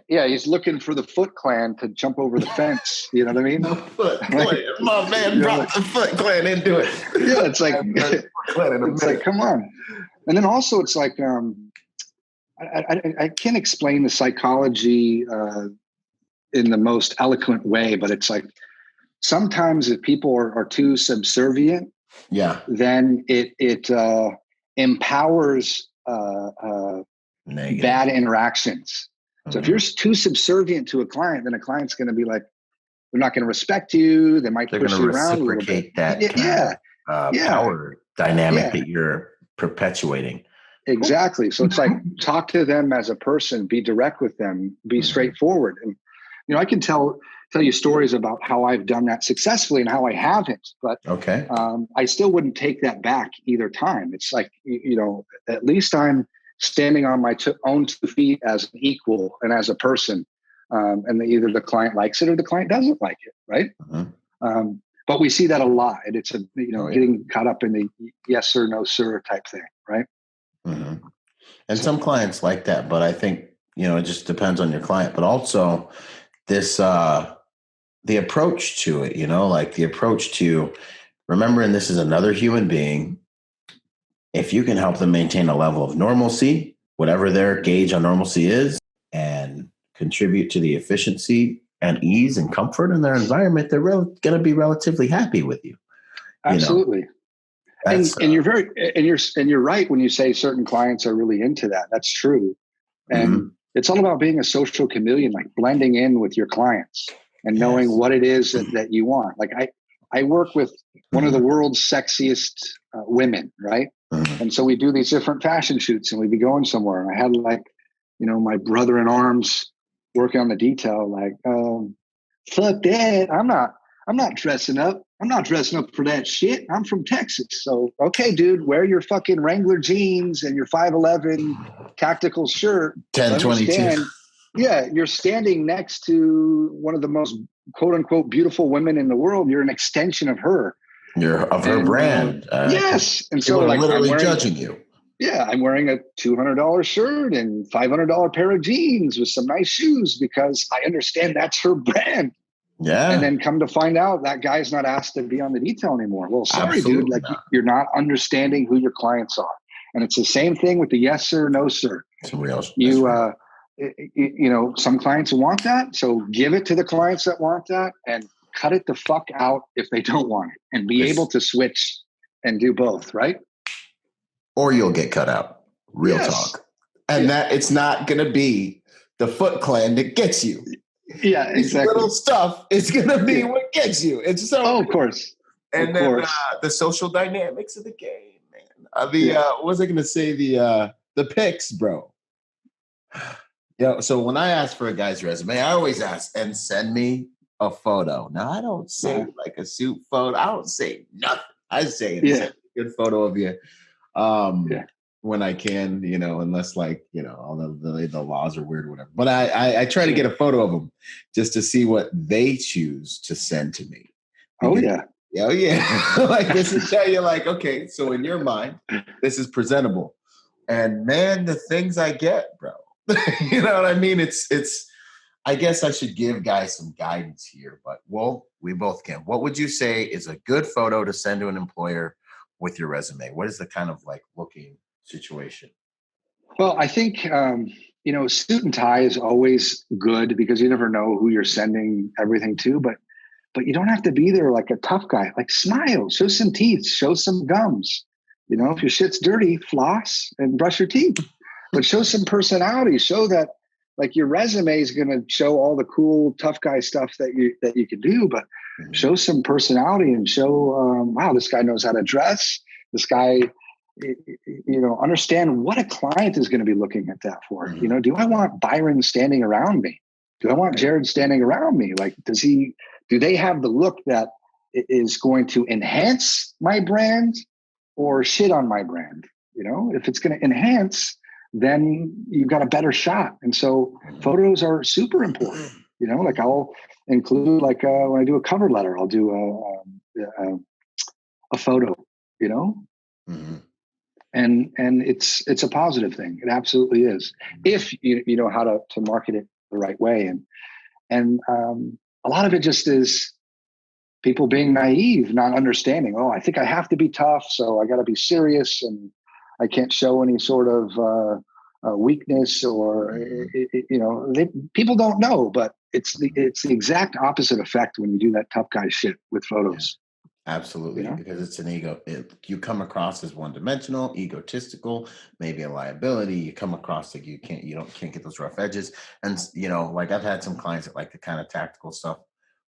he's looking for the Foot Clan to jump over the fence. You know what I mean? The Foot Clan. My man brought the Foot Clan into it. Yeah, it's like like, come on. And then also it's like I can't explain the psychology in the most eloquent way, but it's like sometimes if people are too subservient, then it empowers bad interactions. So if you're too subservient to a client, then a client's going to be like, they're not going to respect you. They might push you around a little bit. That power dynamic that you're perpetuating. Exactly. So it's like, talk to them as a person, be direct with them, be straightforward. And, I can tell you stories about how I've done that successfully and how I haven't, but I still wouldn't take that back either time. It's like, at least I'm standing on my own 2 feet as an equal and as a person. And either the client likes it or the client doesn't like it. Right. But we see that a lot. And it's getting caught up in the yes or no, sir type thing. Right. And some clients like that, but I think, it just depends on your client, but also this, the approach to it, like the approach to remembering this is another human being. If you can help them maintain a level of normalcy, whatever their gauge on normalcy is, and contribute to the efficiency and ease and comfort in their environment, they're going to be relatively happy with you. Absolutely. And you're right when you say certain clients are really into that. That's true. And it's all about being a social chameleon, like blending in with your clients and knowing what it is that you want. Like I work with one of the world's sexiest women, right? And so we do these different fashion shoots and we'd be going somewhere. And I had my brother in arms working on the detail, like, fuck that. I'm not dressing up. I'm not dressing up for that shit. I'm from Texas. So, okay, dude, wear your fucking Wrangler jeans and your 5'11" tactical shirt. 1022. Yeah, you're standing next to one of the most quote unquote beautiful women in the world. You're an extension of her. You're of her brand. Yes. And so like literally judging you. Yeah, I'm wearing a $200 shirt and $500 pair of jeans with some nice shoes because I understand that's her brand. Yeah. And then come to find out that guy's not asked to be on the detail anymore. Well, sorry, Absolutely dude. Like not. You're not understanding who your clients are. And it's the same thing with the yes sir, no sir. It's real. Some clients want that. So give it to the clients that want that and cut it the fuck out if they don't want it and be able to switch and do both. Right. Or you'll get cut out. Real talk. And that it's not going to be the Foot Clan that gets you. Yeah, exactly. Little stuff is going to be what gets you. It's so. Of course. And then the social dynamics of the game, man. What was I going to say? The pics, bro. So when I ask for a guy's resume, I always ask and send me a photo. Now I don't say like a suit photo. I don't say nothing. I say send me a good photo of you. When I can, unless all the laws are weird or whatever. But I try to get a photo of them just to see what they choose to send to me. Like this is how you're like, okay, so in your mind, this is presentable. And man, the things I get, bro. You know what I mean? It's I guess I should give guys some guidance here, but we both can. What would you say is a good photo to send to an employer with your resume? What is the kind of like looking situation? Well, I think, suit and tie is always good because you never know who you're sending everything to, but you don't have to be there like a tough guy. Like smile, show some teeth, show some gums. If your shit's dirty, floss and brush your teeth, but show some personality, show that, Like your resume is going to show all the cool tough guy stuff that you can do, but show some personality and show, wow, this guy knows how to dress. This guy, understand what a client is going to be looking at that for. Do I want Byron standing around me? Do I want Jared standing around me? Like, do they have the look that is going to enhance my brand or shit on my brand? If it's going to enhance, then you've got a better shot. And so photos are super important. Like I'll include, like when I do a cover letter, I'll do a photo, and it's a positive thing. It absolutely is, if you know how to market it the right way. And a lot of it just is people being naive, not understanding. Oh, I think I have to be tough, so I got to be serious, and I can't show any sort of weakness, or people don't know. But it's the exact opposite effect when you do that tough guy shit with photos. Absolutely, because it's an ego. You come across as one-dimensional, egotistical, maybe a liability. You come across like you can't get those rough edges. And like I've had some clients that like the kind of tactical stuff.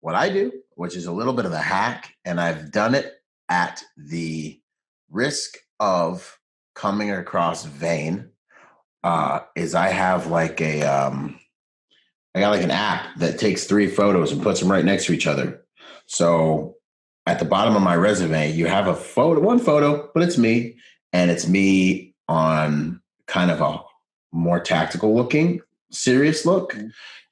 What I do, which is a little bit of a hack, and I've done it at the risk of coming across vain, is I have like I got like an app that takes 3 photos and puts them right next to each other. So at the bottom of my resume, you have one photo, but it's me, and it's me on kind of a more tactical looking, serious look.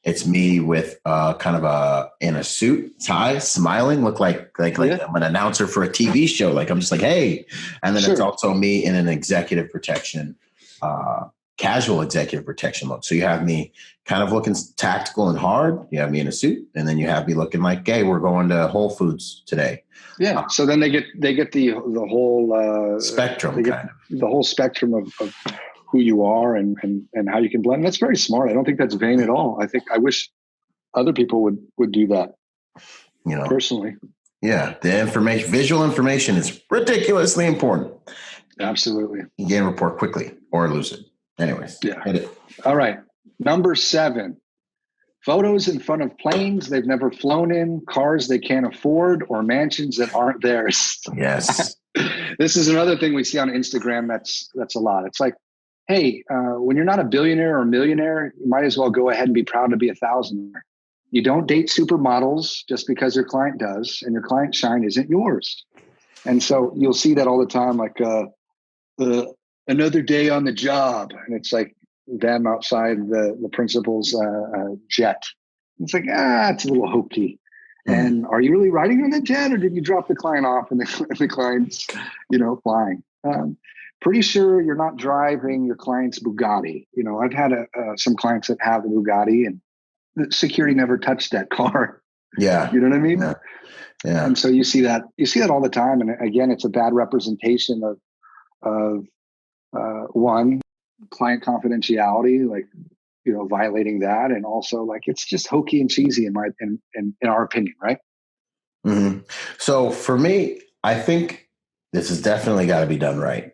It's me with kind of in a suit, tie, smiling, look like I'm an announcer for a TV show. Like I'm just like, hey. And then It's also me in an executive protection, casual executive protection look. So you have me kind of looking tactical and hard. You have me in a suit, and then you have me looking like, hey, we're going to Whole Foods today. Yeah. So then they get the whole spectrum, the whole spectrum of who you are and how you can blend. And that's very smart. I don't think that's vain at all. I wish other people would do that. Personally. Yeah. The visual information is ridiculously important. Absolutely. You gain a report quickly or lose it. Anyways. Yeah. All right. Number 7, photos in front of planes they've never flown in, cars they can't afford, or mansions that aren't theirs. Yes. This is another thing we see on Instagram. That's a lot. It's like, hey, when you're not a billionaire or millionaire, you might as well go ahead and be proud to be 1,000. You don't date supermodels just because your client does, and your client's shine isn't yours. And so you'll see that all the time, like another day on the job, and it's like them outside the principal's jet. It's like, it's a little hokey. And are you really riding on the jet, or did you drop the client off and the client's, flying? Pretty sure you're not driving your client's Bugatti. I've had some clients that have a Bugatti, and the security never touched that car. Yeah. You know what I mean? Yeah. And so you see that all the time. And again, it's a bad representation of one, client confidentiality, like, violating that. And also, like, it's just hokey and cheesy in our opinion. Right. Mm-hmm. So for me, I think this has definitely got to be done right.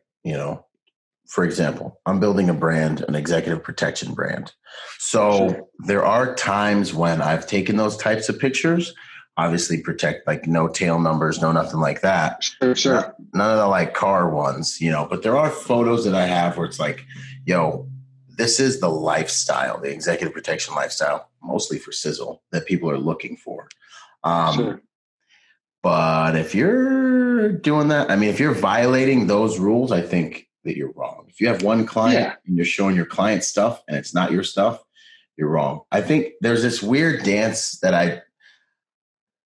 For example, I'm building a brand, an executive protection brand. So there are times when I've taken those types of pictures, obviously protect, like no tail numbers, no nothing like that. Sure. None of the like car ones, but there are photos that I have where it's like, this is the lifestyle, the executive protection lifestyle, mostly for sizzle that people are looking for. But if you're doing that, if you're violating those rules, I think that you're wrong. If you have one client and you're showing your client stuff and it's not your stuff, you're wrong. I think there's this weird dance that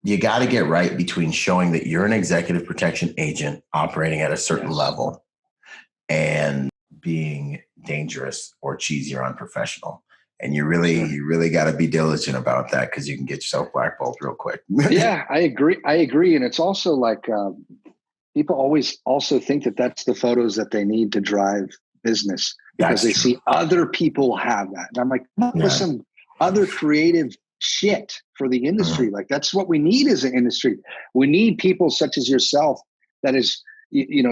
you got to get right between showing that you're an executive protection agent operating at a certain level and being dangerous or cheesy or unprofessional. And you really got to be diligent about that, because you can get yourself blackballed real quick. Yeah, I agree. And it's also like, people always also think that that's the photos that they need to drive business, because they see other people have that. And I'm like, with some other creative shit for the industry. Like, that's what we need as an industry. We need people such as yourself that is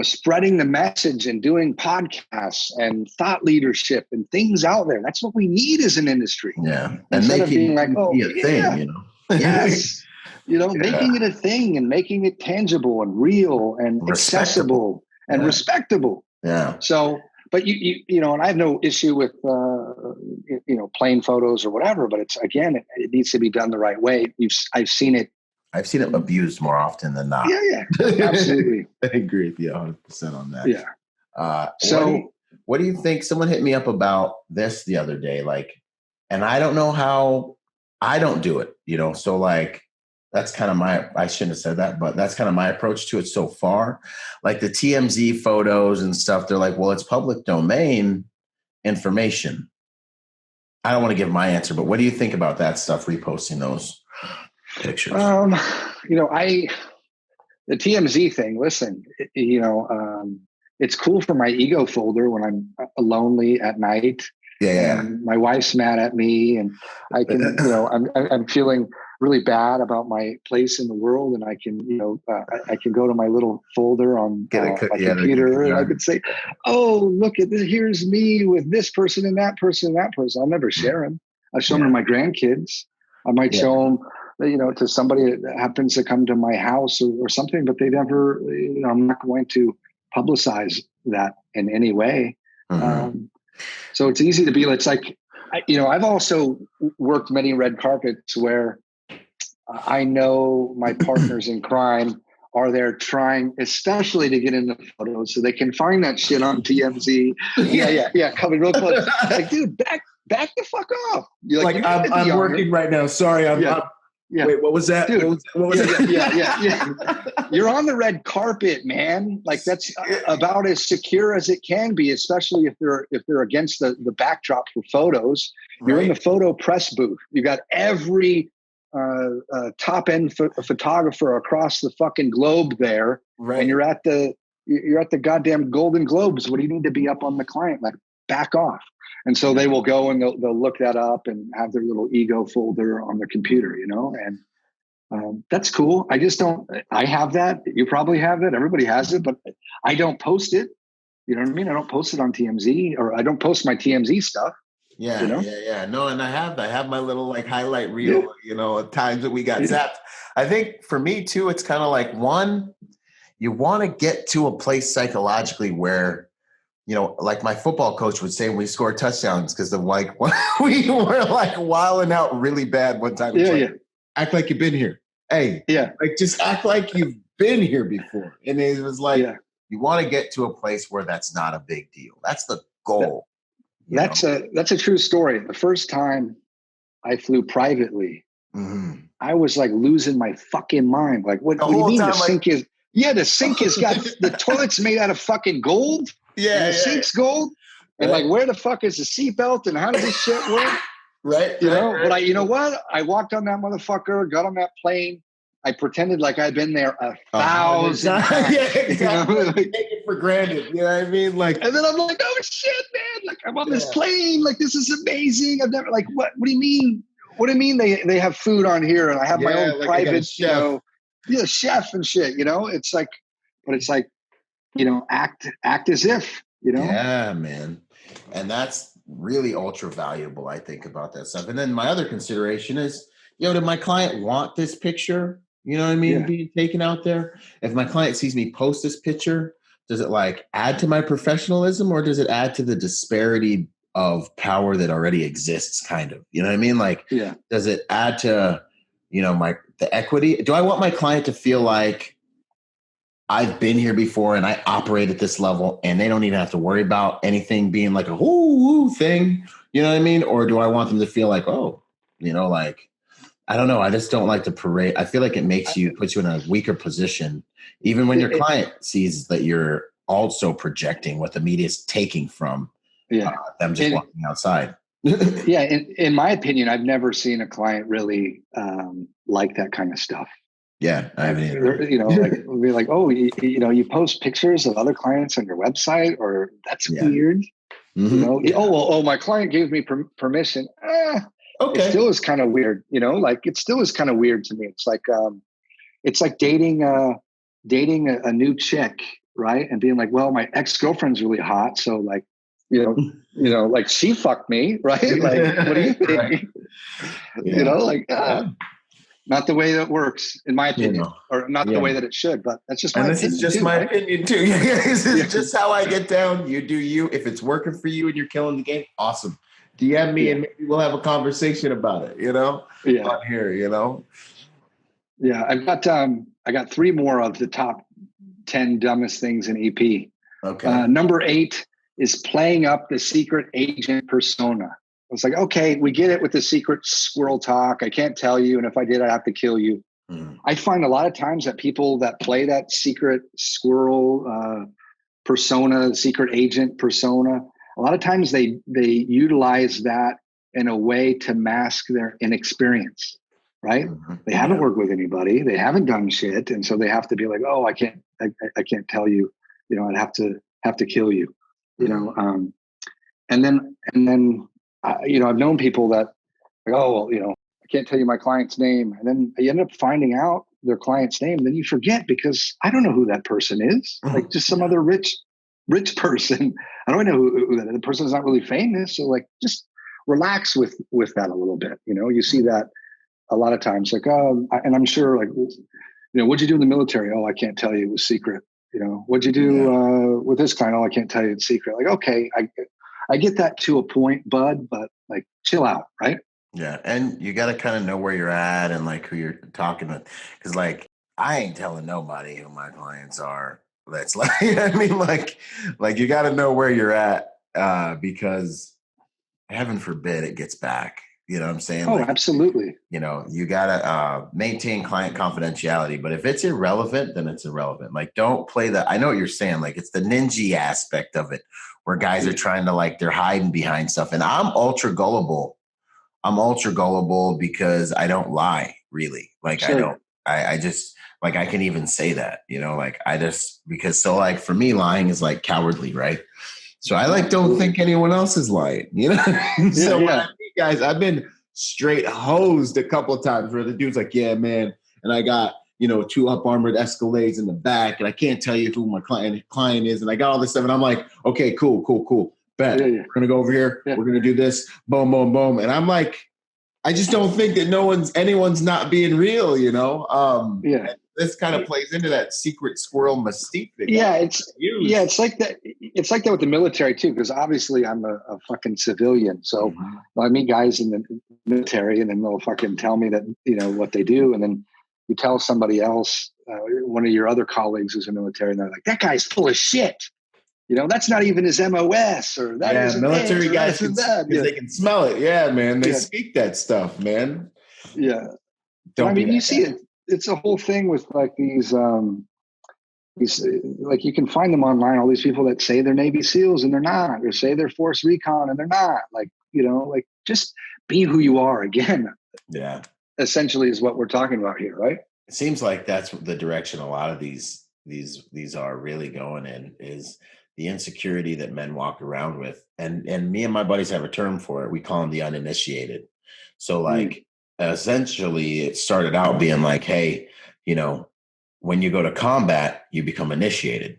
spreading the message and doing podcasts and thought leadership and things out there. That's what we need as an industry. Yeah. Instead of being like, oh, a thing, yes. Making it a thing and making it tangible and real and accessible and respectable. Yeah. So, but and I have no issue with, plain photos or whatever, but it needs to be done the right way. I've seen it abused more often than not. Yeah, absolutely. I agree with you 100% on that. Yeah. What do you think? Someone hit me up about this the other day, and I don't know how. I don't do it, so that's kind of I shouldn't have said that, but that's kind of my approach to it so far. Like the TMZ photos and stuff, they're like, well, it's public domain information. I don't want to give my answer, but what do you think about that stuff, reposting those pictures? The TMZ thing, listen, it's cool for my ego folder when I'm lonely at night. Yeah. And my wife's mad at me and I can, I'm feeling really bad about my place in the world. And I can, I can go to my little folder on my computer and I could say, oh, look at this. Here's me with this person and that person and that person. I'll never share them. I'll show them to my grandkids. I might show them, to somebody that happens to come to my house or something, but they never, I'm not going to publicize that in any way. Mm-hmm. So it's easy to be, it's like, I've also worked many red carpets where I know my partners in crime are there trying, especially to get into photos so they can find that shit on TMZ. Yeah. Coming real close. Like, dude, back the fuck off. You're like I'm working right now. Sorry. Yeah. Wait, what was that? Dude, what was that? Yeah. You're on the red carpet, man. Like that's about as secure as it can be, especially if they're against the backdrop for photos. You're in the photo press booth. You got every top end photographer across the fucking globe there, and you're at the goddamn Golden Globes. What do you need to be up on the client? Like, back off. And so they will go and they'll look that up and have their little ego folder on their computer, and that's cool. I have that. You probably have it. Everybody has it, but I don't post it. You know what I mean? I don't post it on TMZ, or I don't post my TMZ stuff. Yeah. No, and I have my little highlight reel, at times that we got zapped. I think for me too, it's kind of like, one, you want to get to a place psychologically where, like my football coach would say when we score touchdowns, because we were wilding out really bad one time. Act like you've been here. Hey, just act like you've been here before. And it was you want to get to a place where that's not a big deal. That's the goal. That's a true story. The first time I flew privately, I was losing my fucking mind. Like, what do you mean the sink is? Yeah, the sink has got the toilet's made out of fucking gold. Yeah, the sink's gold. And where the fuck is the seatbelt and how does this shit work? Right. But you know what? I walked on that motherfucker, got on that plane. I pretended like I'd been there 1,000 times. Yeah, exactly. Take it for granted. You know what I mean? And then I'm like, oh shit, man! I'm on this plane. This is amazing. I've never what do you mean? What do you mean they have food on here and I have my own private chef. Chef and shit. It's act as if. Yeah, man. And that's really ultra valuable, I think, about that stuff. And then my other consideration is, did my client want this picture? You know what I mean? Being taken out there. If my client sees me post this picture, does it add to my professionalism, or does it add to the disparity of power that already exists? Kind of, you know what I mean? Does it add to, the equity? Do I want my client to feel like I've been here before and I operate at this level and they don't even have to worry about anything being like a whoo thing? You know what I mean? Or do I want them to feel like, oh, I don't know. I just don't like to parade. I feel like it makes you, puts you in a weaker position, even when your client sees that you're also projecting what the media is taking from them just walking outside. In my opinion, I've never seen a client really like that kind of stuff. Yeah, I haven't either. Be like, oh, you post pictures of other clients on your website, or that's weird. Mm-hmm. My client gave me permission. Okay. It still is kind of weird, it still is kind of weird to me. It's like dating a new chick right? And being like, well, my ex-girlfriend's really hot, so like, like she fucked me, right? Like, what do you think? Right. Yeah. Not the way that works, in my opinion, or not the way that it should, but that's just my opinion. This is just my opinion too. This is just how I get down. You do you. If it's working for you and you're killing the game, awesome. DM me and maybe we'll have a conversation about it, on here, Yeah. I got 3 more of the top 10 dumbest things in EP. Okay. Number 8 is playing up the secret agent persona. It's like, okay, we get it with the secret squirrel talk. I can't tell you. And if I did, I'd have to kill you. I find a lot of times that people that play that secret squirrel persona, secret agent persona, a lot of times they utilize that in a way to mask their inexperience, right? Mm-hmm. They haven't worked with anybody. They haven't done shit. And so they have to be like, oh, I can't tell you, I'd have to kill you, and then I've known people that like, oh, well, I can't tell you my client's name. And then you end up finding out their client's name. And then you forget because I don't know who that person is. Like just some other rich person. I don't know who that is. The person's not really famous. So like, just relax with that a little bit. You see that a lot of times like, oh, and I'm sure like, what'd you do in the military? Oh, I can't tell you. It was secret. What'd you do with this client? Oh, I can't tell you. It's secret. Like, okay, I get that to a point, bud, but like chill out, right? Yeah. And you got to kind of know where you're at and like who you're talking with. Cause like, I ain't telling nobody who my clients are. That's like, like you got to know where you're at because heaven forbid it gets back. You know what I'm saying? Oh, absolutely. You got to maintain client confidentiality, but if it's irrelevant, then it's irrelevant. Like, don't play that. I know what you're saying. Like, it's the ninja aspect of it where guys are trying to like, they're hiding behind stuff. And I'm ultra gullible. Because I don't lie really. Like, sure. I just like, I can even say that, because so like for me, lying is like cowardly, right? So I like, don't think anyone else is lying, So when I meet guys, I've been straight hosed a couple of times where the dude's like, yeah, man. And I got, 2 up armored Escalades in the back and I can't tell you who my client is. And I got all this stuff and I'm like, okay, cool. Bet. We're going to go over here. Yeah. We're going to do this. Boom, boom, boom. And I'm like, I just don't think that anyone's not being real, This kind of plays into that secret squirrel mystique. It's like that. It's like that with the military too, because obviously I'm a fucking civilian. So I meet guys in the military, and then they'll fucking tell me that what they do, and then you tell somebody else, one of your other colleagues who's in the military, and they're like, "That guy's full of shit." That's not even his MOS, or that isn't military this, guys they can smell it. Yeah, man, they speak that stuff, man. Yeah, you see it. It's a whole thing with like these like you can find them online. All these people that say they're Navy SEALs and they're not, or say they're Force Recon and they're not. Like like just be who you are. Again, essentially is what we're talking about here, right? It seems like that's the direction a lot of these are really going in is the insecurity that men walk around with. And me and my buddies have a term for it. We call them the uninitiated. So like essentially it started out being like, hey, when you go to combat, you become initiated.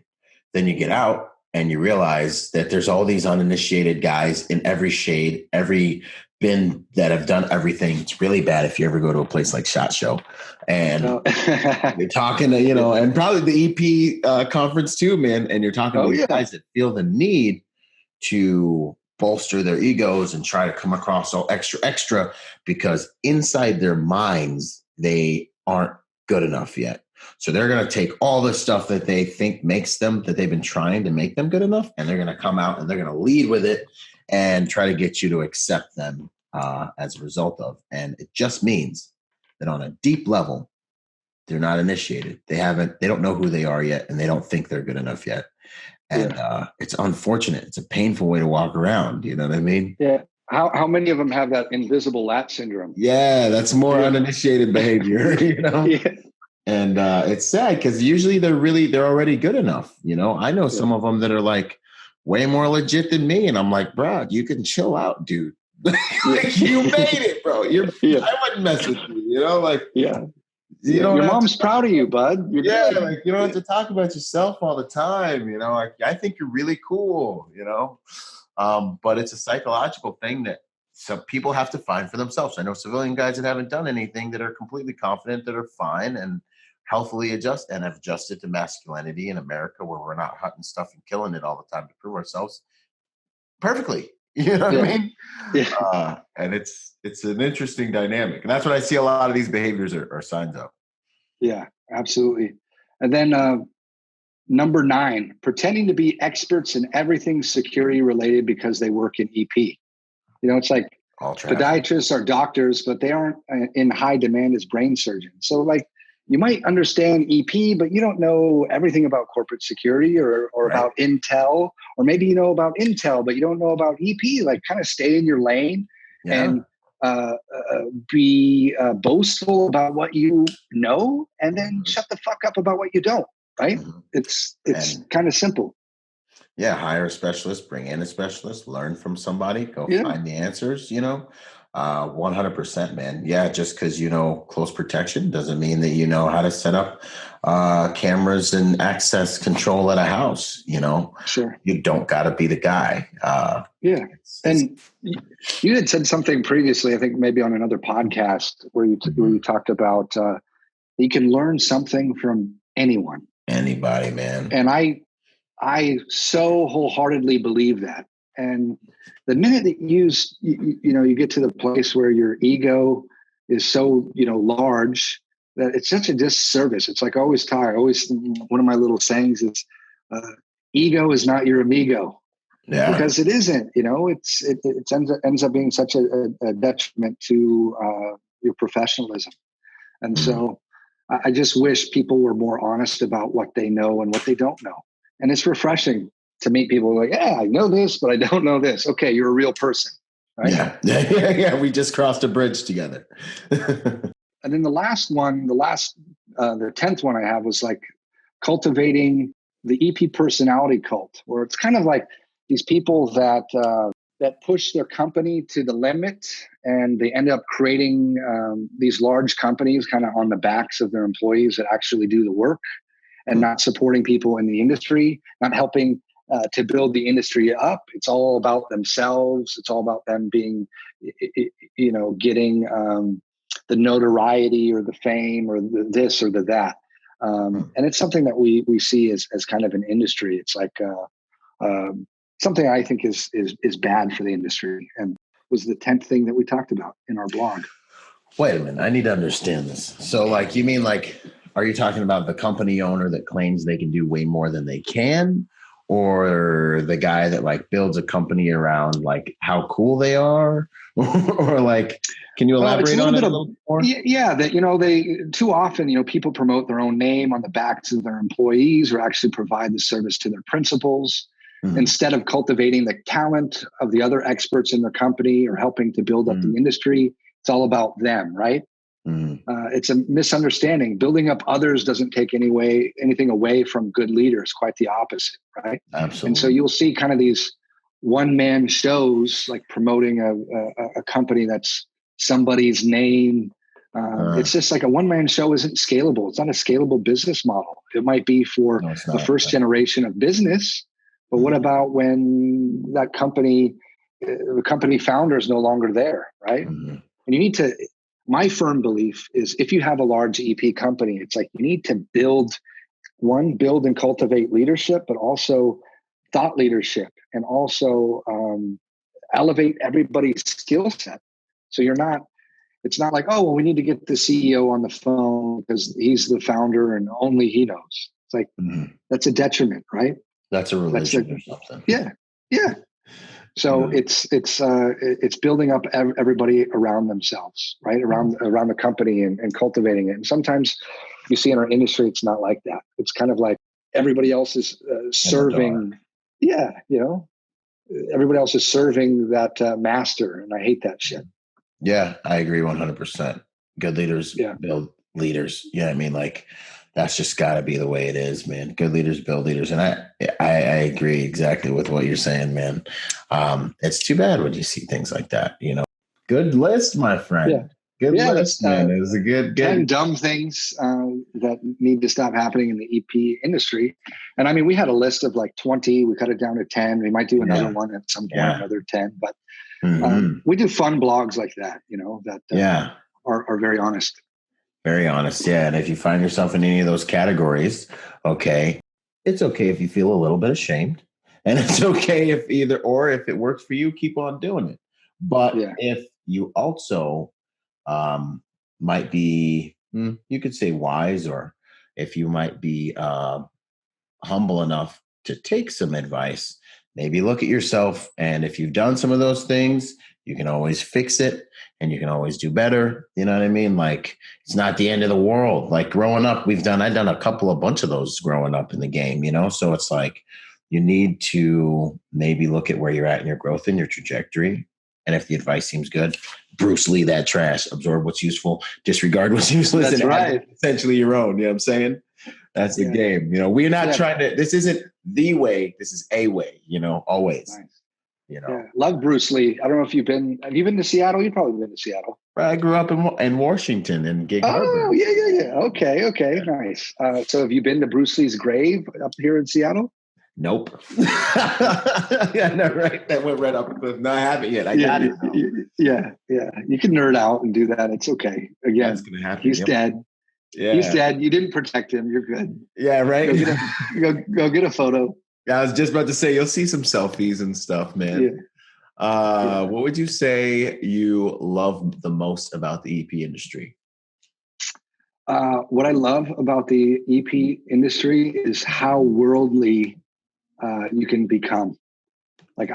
Then you get out and you realize that there's all these uninitiated guys in every shade, every bin that have done everything. It's really bad if you ever go to a place like SHOT Show and you're talking to, and probably the EP conference too, man. And you're talking to these guys that feel the need to bolster their egos and try to come across all extra because inside their minds, they aren't good enough yet. So they're going to take all the stuff that they think makes them, that they've been trying to make them good enough, and they're going to come out and they're going to lead with it and try to get you to accept them as a result of. And it just means that on a deep level, they're not initiated. They don't know who they are yet, and they don't think they're good enough yet. And it's unfortunate. It's a painful way to walk around. You know what I mean? Yeah. How many of them have that invisible lat syndrome? Yeah, that's more uninitiated behavior, Yeah. And it's sad because usually they're already good enough. I know some of them that are like way more legit than me. And I'm like, bro, you can chill out, dude. You made it, bro. I wouldn't mess with you, Your mom's proud of you, bud. You're good. Like you don't have to talk about yourself all the time. Like I think you're really cool. But it's a psychological thing that some people have to find for themselves. I know civilian guys that haven't done anything that are completely confident that are fine and healthily have adjusted to masculinity in America, where we're not hunting stuff and killing it all the time to prove ourselves perfectly. You know what I mean? Yeah. And it's an interesting dynamic. And that's what I see a lot of these behaviors are signs of. Yeah, absolutely. And then number 9, pretending to be experts in everything security related because they work in EP. It's like podiatrists are doctors, but they aren't in high demand as brain surgeons. So like you might understand EP, but you don't know everything about corporate security or about Intel, or maybe you know about Intel, but you don't know about EP. Like kind of stay in your lane and be boastful about what you know, and then shut the fuck up about what you don't. Right? It's kind of simple. Yeah, hire a specialist, bring in a specialist, learn from somebody, go find the answers, 100%, man. Yeah, just because you know close protection doesn't mean that you know how to set up cameras and access control at a house, Sure. You don't got to be the guy. And you had said something previously, I think maybe on another podcast, where you talked about you can learn something from anyone. Anybody, man. And I so wholeheartedly believe that. And the minute that you get to the place where your ego is so, large, that it's such a disservice. It's like one of my little sayings is, ego is not your amigo. Yeah. Because it isn't, it ends up being such a detriment to your professionalism. And so I just wish people were more honest about what they know and what they don't know. And it's refreshing to meet people like, yeah, I know this, but I don't know this. Okay, you're a real person, right? Yeah. We just crossed a bridge together. And then the 10th one I have was like cultivating the EP personality cult, where it's kind of like these people that push their company to the limit, and they end up creating these large companies kind of on the backs of their employees that actually do the work, and not supporting people in the industry, not helping to build the industry up. It's all about themselves. It's all about them being, getting the notoriety or the fame or the this or the that. And it's something that we see as kind of an industry. It's like something I think is bad for the industry, and was the 10th thing that we talked about in our blog. Wait a minute. I need to understand this. So like, you mean like, are you talking about the company owner that claims they can do way more than they can? Or the guy that like builds a company around like how cool they are? Or like, can you elaborate on it a little more? Yeah, that, they too often, people promote their own name on the backs of their employees, or actually provide the service to their principals, instead of cultivating the talent of the other experts in their company or helping to build up the industry. It's all about them, right? It's a misunderstanding. Building up others doesn't take anything away from good leaders. Quite the opposite, right? Absolutely. And so you'll see kind of these one-man shows, like promoting a company that's somebody's name. It's just like a one-man show isn't scalable. It's not a scalable business model. It might be for the first generation of business, but what about when that company, the company founder is no longer there, right? And you need to. My firm belief is if you have a large EP company, it's like you need to build and cultivate leadership, but also thought leadership, and also elevate everybody's skill set. So it's not like, oh, well, we need to get the CEO on the phone because he's the founder and only he knows. It's like, that's a detriment, right? That's a religion or something. Yeah. So it's building up everybody around themselves, right? Around the company and cultivating it. And sometimes you see in our industry, it's not like that. It's kind of like everybody else is serving. Yeah. Everybody else is serving that master. And I hate that shit. Yeah, I agree 100%. Good leaders build leaders. Yeah. I mean, like, that's just got to be the way it is, man. Good leaders build leaders. And I agree exactly with what you're saying, man. It's too bad when you see things like that, Good list, my friend. Yeah. Good list, man. It was a good 10 dumb things that need to stop happening in the EP industry. And I mean, we had a list of like 20. We cut it down to 10. We might do another one at some point, another 10. But we do fun blogs like that, that are very honest. Very honest, yeah. And if you find yourself in any of those categories, okay, it's okay if you feel a little bit ashamed. And it's okay if if it works for you, keep on doing it. But if you also might be, you could say wise, or if you might be humble enough to take some advice, maybe look at yourself. And if you've done some of those things, you can always fix it and you can always do better. You know what I mean? Like, it's not the end of the world. Like growing up, I've done a bunch of those growing up in the game, So it's like, you need to maybe look at where you're at in your growth and your trajectory. And if the advice seems good, Bruce Lee that trash, absorb what's useful, disregard what's useless. That's right. Essentially your own, you know what I'm saying? That's the game. We're not trying to, this isn't the way, this is a way, always. Nice. Love Bruce Lee. I don't know if have you been to Seattle? You've probably been to Seattle. I grew up in Washington and Gig Harbor. Oh, yeah. Okay. Nice. So have you been to Bruce Lee's grave up here in Seattle? Nope. Yeah, no, right. That went right up. No, I haven't yet. I got it. Yeah. You can nerd out and do that. It's okay. Again, that's gonna happen. He's dead. Yeah. He's dead. You didn't protect him. You're good. Yeah, right. Go get a photo. Yeah, I was just about to say, you'll see some selfies and stuff, man. Yeah. What would you say you love the most about the EP industry? What I love about the EP industry is how worldly you can become. Like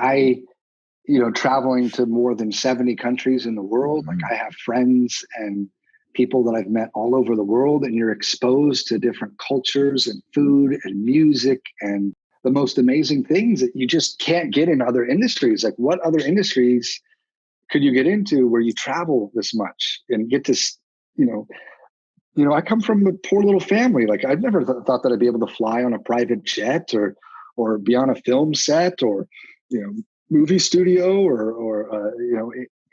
traveling to more than 70 countries in the world. Like I have friends and people that I've met all over the world, and you're exposed to different cultures and food and music and the most amazing things that you just can't get in other industries. Like, what other industries could you get into where you travel this much and get to, I come from a poor little family. Like, I've never thought that I'd be able to fly on a private jet or be on a film set or, movie studio or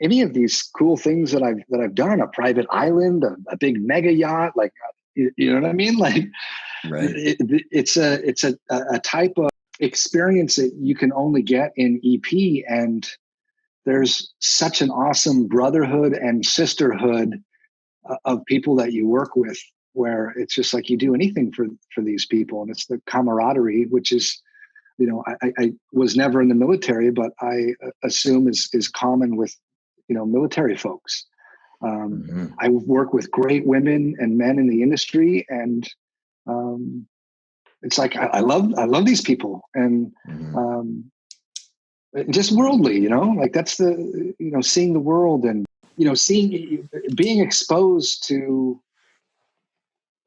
any of these cool things that I've done, a private island, a big mega yacht, like, you know what I mean? Like, right. It's a type of experience that you can only get in EP. And there's such an awesome brotherhood and sisterhood of people that you work with, where it's just like you do anything for these people. And it's the camaraderie, which is, I was never in the military, but I assume is common with, military folks. I work with great women and men in the industry, and it's like I love these people, and just worldly, like that's the seeing the world and being exposed to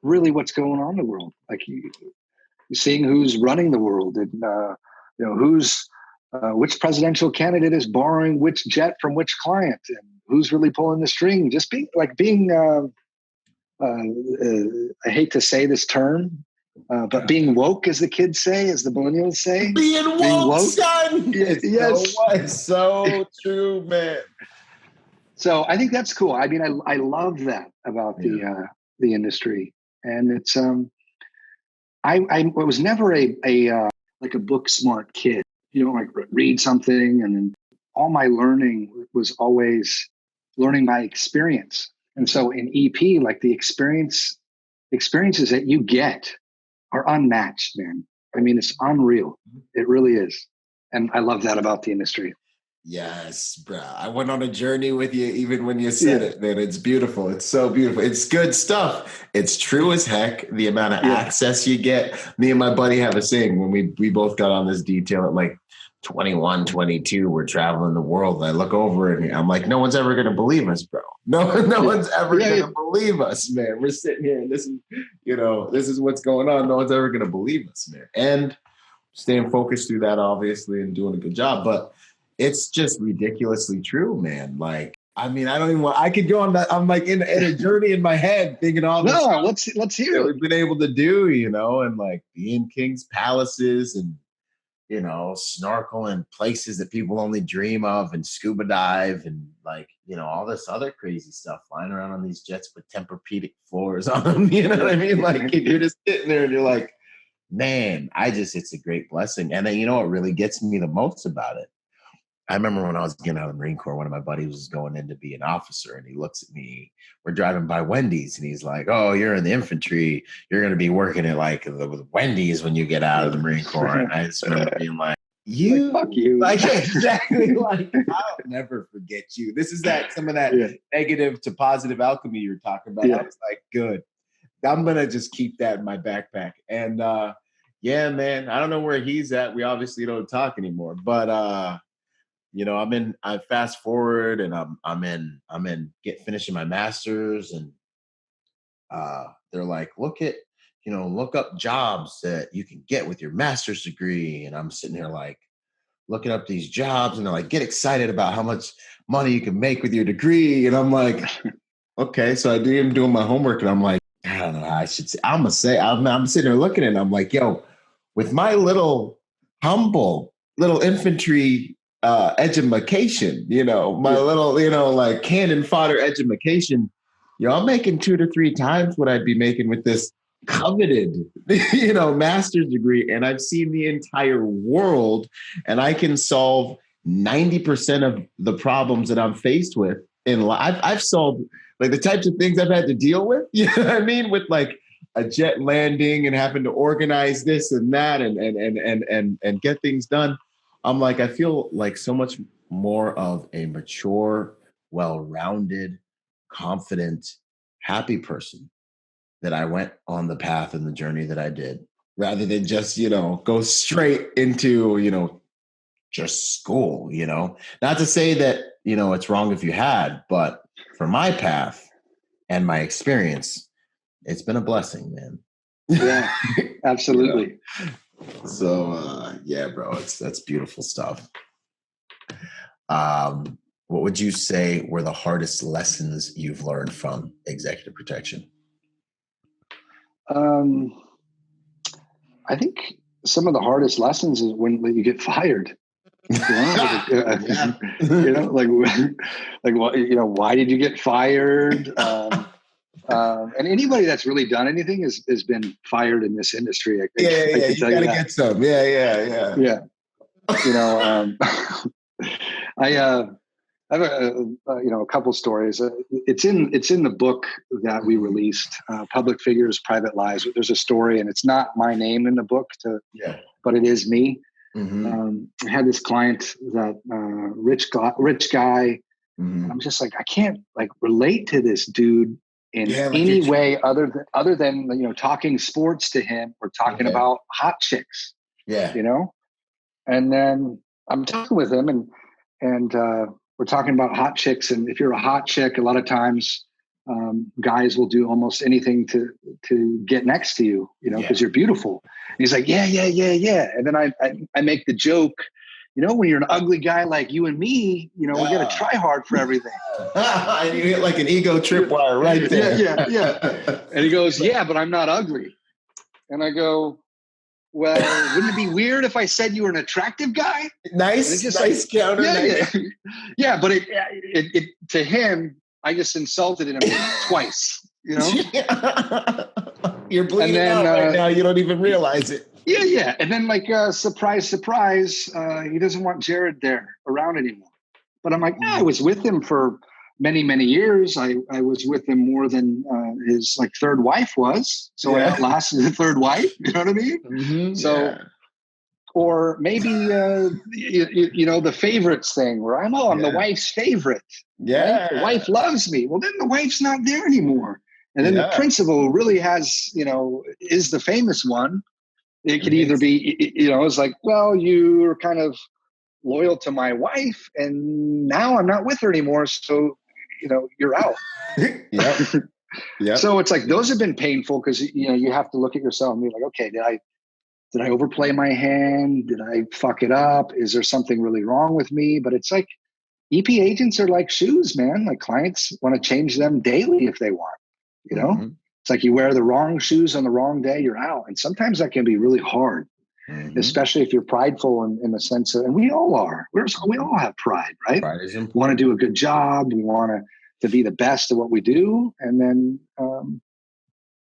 really what's going on in the world, like you seeing who's running the world, and who's which presidential candidate is borrowing which jet from which client, and who's really pulling the string. Just being I hate to say this term, but being woke, as the kids say, as the millennials say. Being woke, son! Yes. So true, man. So I think that's cool. I mean, I love that about the industry. And it's, I was never a book smart kid, like read something, and then all my learning was always learning by experience. And so in EP, like the experiences that you get are unmatched, man. I mean, it's unreal. It really is. And I love that about the industry. Yes, bro. I went on a journey with you even when you said it, man. It's beautiful. It's so beautiful. It's good stuff. It's true as heck. The amount of access you get. Me and my buddy have a saying when we both got on this detail at like 21, 22, we're traveling the world. And I look over and I'm like, no one's ever going to believe us, bro. No one's ever going to believe us, man. We're sitting here and this is what's going on. No one's ever going to believe us, man. And staying focused through that, obviously, and doing a good job. But it's just ridiculously true, man. Like, I mean, I don't even I could go on that. I'm like in a journey in my head thinking all this. No, let's hear it. We've been able to do, and like be in king's palaces and, snorkel in places that people only dream of and scuba dive and like, all this other crazy stuff, flying around on these jets with Tempur-Pedic floors on them. You know what I mean? Like you're just sitting there and you're like, man, it's a great blessing. And then, what really gets me the most about it? I remember when I was getting out of the Marine Corps, one of my buddies was going in to be an officer, and he looks at me. We're driving by Wendy's, and he's like, "Oh, you're in the infantry. You're going to be working at like the Wendy's when you get out of the Marine Corps." And I just remember being like, fuck you. Like, exactly. Like, I'll never forget you. This is some of that negative to positive alchemy you're talking about. I was like, good. I'm going to just keep that in my backpack. And man, I don't know where he's at. We obviously don't talk anymore, but I fast forward and I'm finishing my master's, and they're like, look up jobs that you can get with your master's degree. And I'm sitting here like looking up these jobs, and they're like, get excited about how much money you can make with your degree. And I'm like, okay. So I'm doing my homework, and I'm like, I don't know how I should say. I'm sitting there looking at it, and I'm like, yo, with my humble little infantry education, my little, like cannon fodder education, I'm making 2 to 3 times what I'd be making with this coveted, master's degree. And I've seen the entire world, and I can solve 90% of the problems that I'm faced with in life. I've solved like the types of things I've had to deal with, you know what I mean? With like a jet landing and having to organize this and that and get things done. I'm like, I feel like so much more of a mature, well-rounded, confident, happy person that I went on the path and the journey that I did, rather than just, go straight into, just school, Not to say that, it's wrong if you had, but for my path and my experience, it's been a blessing, man. Yeah, absolutely. So, bro, that's beautiful stuff. What would you say were the hardest lessons you've learned from executive protection? I think some of the hardest lessons is when you get fired. Why did you get fired? And anybody that's really done anything has been fired in this industry. You gotta get some. Yeah. I have a couple stories. It's in the book that we released, Public Figures, Private Lives. There's a story, and it's not my name in the book, but it is me. Mm-hmm. I had this client that rich guy. Mm-hmm. I'm just like, I can't relate to this dude in any way other than talking sports to him or talking about hot chicks. Yeah, And then I'm talking with him, and we're talking about hot chicks. And if you're a hot chick, a lot of times guys will do almost anything to get next to you, because you're beautiful. And he's like, yeah. And then I make the joke, when you're an ugly guy like you and me, we got to try hard for everything. And you hit like an ego tripwire right there. Yeah. And he goes, yeah, but I'm not ugly. And I go, well, wouldn't it be weird if I said you were an attractive guy? Nice counter. Yeah, but it to him, I just insulted him twice. You're bleeding out right now. You don't even realize it. Yeah. And then surprise, he doesn't want Jared there around anymore. But I'm like, I was with him for many, many years. I was with him more than his third wife was. So I outlasted the third wife. You know what I mean? Mm-hmm, so, or maybe, the favorites thing where I'm the wife's favorite. Yeah. Right? The wife loves me. Well, then the wife's not there anymore. And then the principal really has, is the famous one. It could either be, it's like, well, you're kind of loyal to my wife and now I'm not with her anymore. So, you're out. Yep. So it's like, those have been painful because, you have to look at yourself and be like, okay, did I overplay my hand? Did I fuck it up? Is there something really wrong with me? But it's like EP agents are like shoes, man. Like clients want to change them daily if they want, Mm-hmm. It's like you wear the wrong shoes on the wrong day, you're out. And sometimes that can be really hard. especially if you're prideful in the sense of, and we all are, we all have pride, right? Pride is important. We want to do a good job. We want to be the best at what we do. And then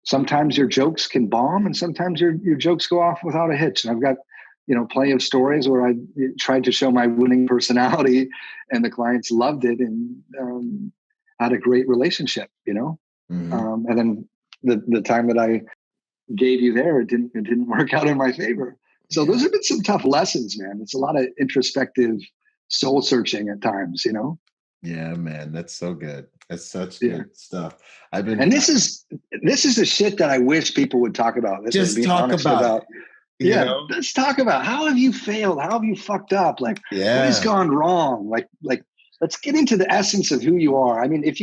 sometimes your jokes can bomb and sometimes your jokes go off without a hitch. And I've got, plenty of stories where I tried to show my winning personality and the clients loved it and had a great relationship, and then the time that I gave you there, it didn't work out in my favor. So those have been some tough lessons, man. It's a lot of introspective soul searching at times, Yeah, man, that's so good. That's such good stuff. And this is the shit that I wish people would talk about. Just talk about. Let's talk about how have you failed? How have you fucked up? Like, what has gone wrong? Like, let's get into the essence of who you are. I mean, if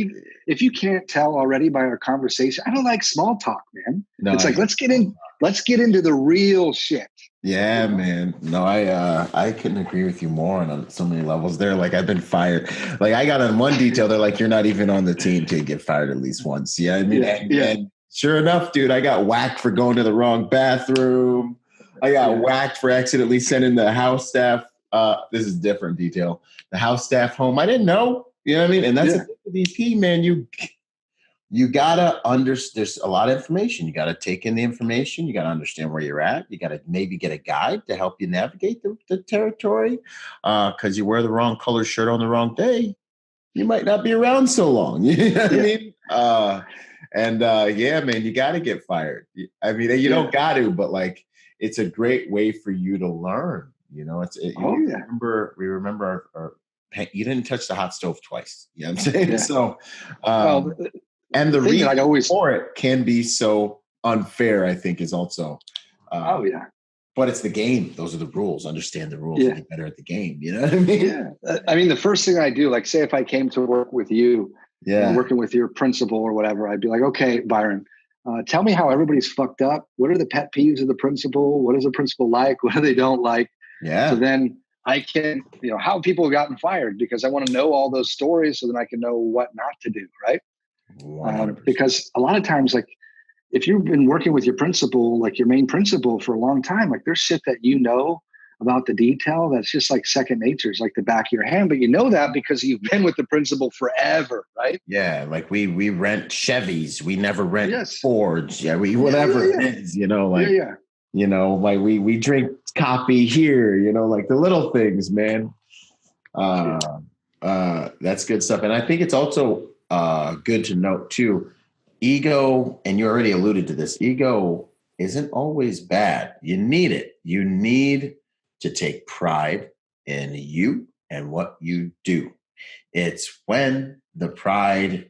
you can't tell already by our conversation, I don't like small talk, man. No, it's like let's get into the real shit. Yeah, man. No, I couldn't agree with you more on so many levels there. Like, I've been fired. Like, I got on one detail, they're like, you're not even on the team to get fired at least once. Yeah, I mean, and sure enough, dude, I got whacked for going to the wrong bathroom. I got whacked for accidentally sending the house staff. This is a different detail. The house staff home. I didn't know. You know what I mean? And that's the thing with these key, man. You gotta understand. There's a lot of information. You gotta take in the information. You gotta understand where you're at. You gotta maybe get a guide to help you navigate the territory. Because you wear the wrong color shirt on the wrong day, you might not be around so long. You know what I mean? Yeah, man, you gotta get fired. I mean, you don't got to, but like, it's a great way for you to learn. We remember our you didn't touch the hot stove twice. You know what I'm saying? Yeah. So, and the reason for it can be so unfair, I think, is also. But it's the game. Those are the rules. Understand the rules and get better at the game. You know what I mean? Yeah. I mean, the first thing I do, like, say if I came to work with you, working with your principal or whatever, I'd be like, okay, Byron, tell me how everybody's fucked up. What are the pet peeves of the principal? What is the principal like? What do they don't like? Yeah. So then I can, how people have gotten fired, because I want to know all those stories so then I can know what not to do. Right. Because a lot of times, like, if you've been working with your principal, like your main principal for a long time, like there's shit that about the detail that's just like second nature. It's like the back of your hand, but you know that because you've been with the principal forever, right? Yeah, like we rent Chevys, we never rent Fords. Yeah, whatever it is, like we drink coffee here, like the little things, man. That's good stuff, and I think it's also good to note too. Ego, and you already alluded to this. Ego isn't always bad. You need it. You need to take pride in you and what you do. It's when the pride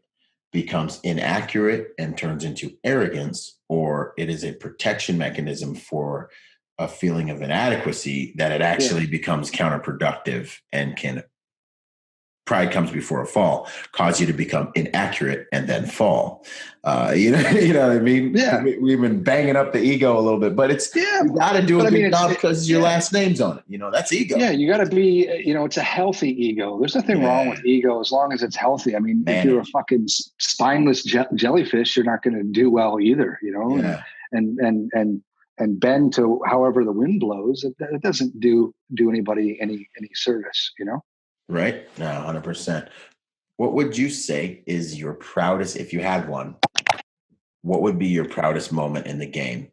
becomes inaccurate and turns into arrogance, or it is a protection mechanism for a feeling of inadequacy, that it actually becomes counterproductive and pride comes before a fall, cause you to become inaccurate and then fall. You know what I mean? Yeah. We've been banging up the ego a little bit, but you got to do a good job because your last name's on it. That's ego. Yeah, you got to be, it's a healthy ego. There's nothing wrong with ego as long as it's healthy. I mean, if you're a fucking spineless jellyfish, you're not going to do well either, Yeah. And bend to however the wind blows. It doesn't do anybody any service, Right? No, 100%. What would you say is your proudest, if you had one, what would be your proudest moment in the game?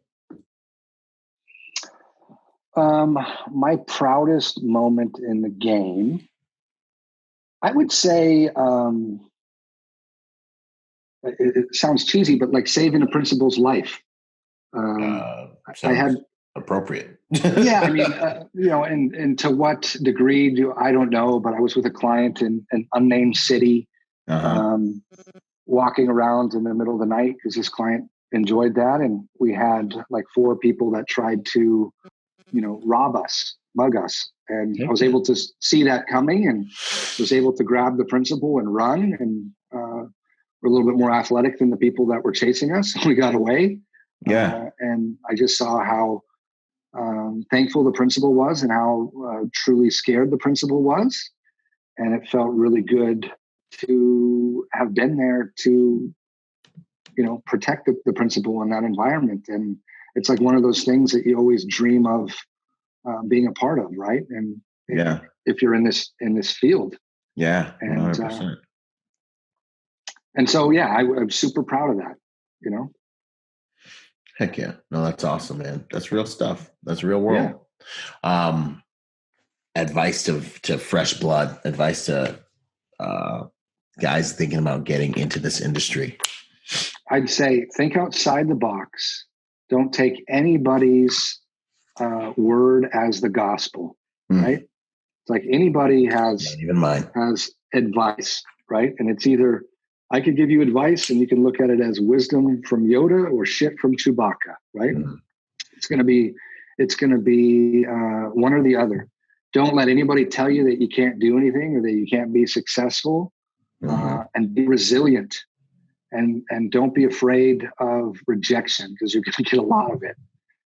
My proudest moment in the game, I would say, it sounds cheesy, but like saving a principal's life. I had appropriate. Yeah, I mean, and to what degree I don't know, but I was with a client in an unnamed city, walking around in the middle of the night because this client enjoyed that, and we had like 4 people that tried to, rob us, mug us, and I was able to see that coming and was able to grab the principal and run, and we're a little bit more athletic than the people that were chasing us, so we got away. Yeah, and I just saw how thankful the principal was and how truly scared the principal was. And it felt really good to have been there to, protect the principal in that environment. And it's like one of those things that you always dream of being a part of, right? And yeah, if you're in this field, yeah, and 100%. And so, yeah, I'm super proud of that. You know. Heck yeah, no, that's awesome, man. That's real stuff. That's real world. Yeah. Advice to fresh blood. Advice to guys thinking about getting into this industry. I'd say think outside the box. Don't take anybody's word as the gospel, right? It's like anybody has even mine has advice, right? And it's either I could give you advice and you can look at it as wisdom from Yoda or shit from Chewbacca, right? It's going to be one or the other. Don't let anybody tell you that you can't do anything or that you can't be successful, and be resilient. And don't be afraid of rejection, because you're going to get a lot of it,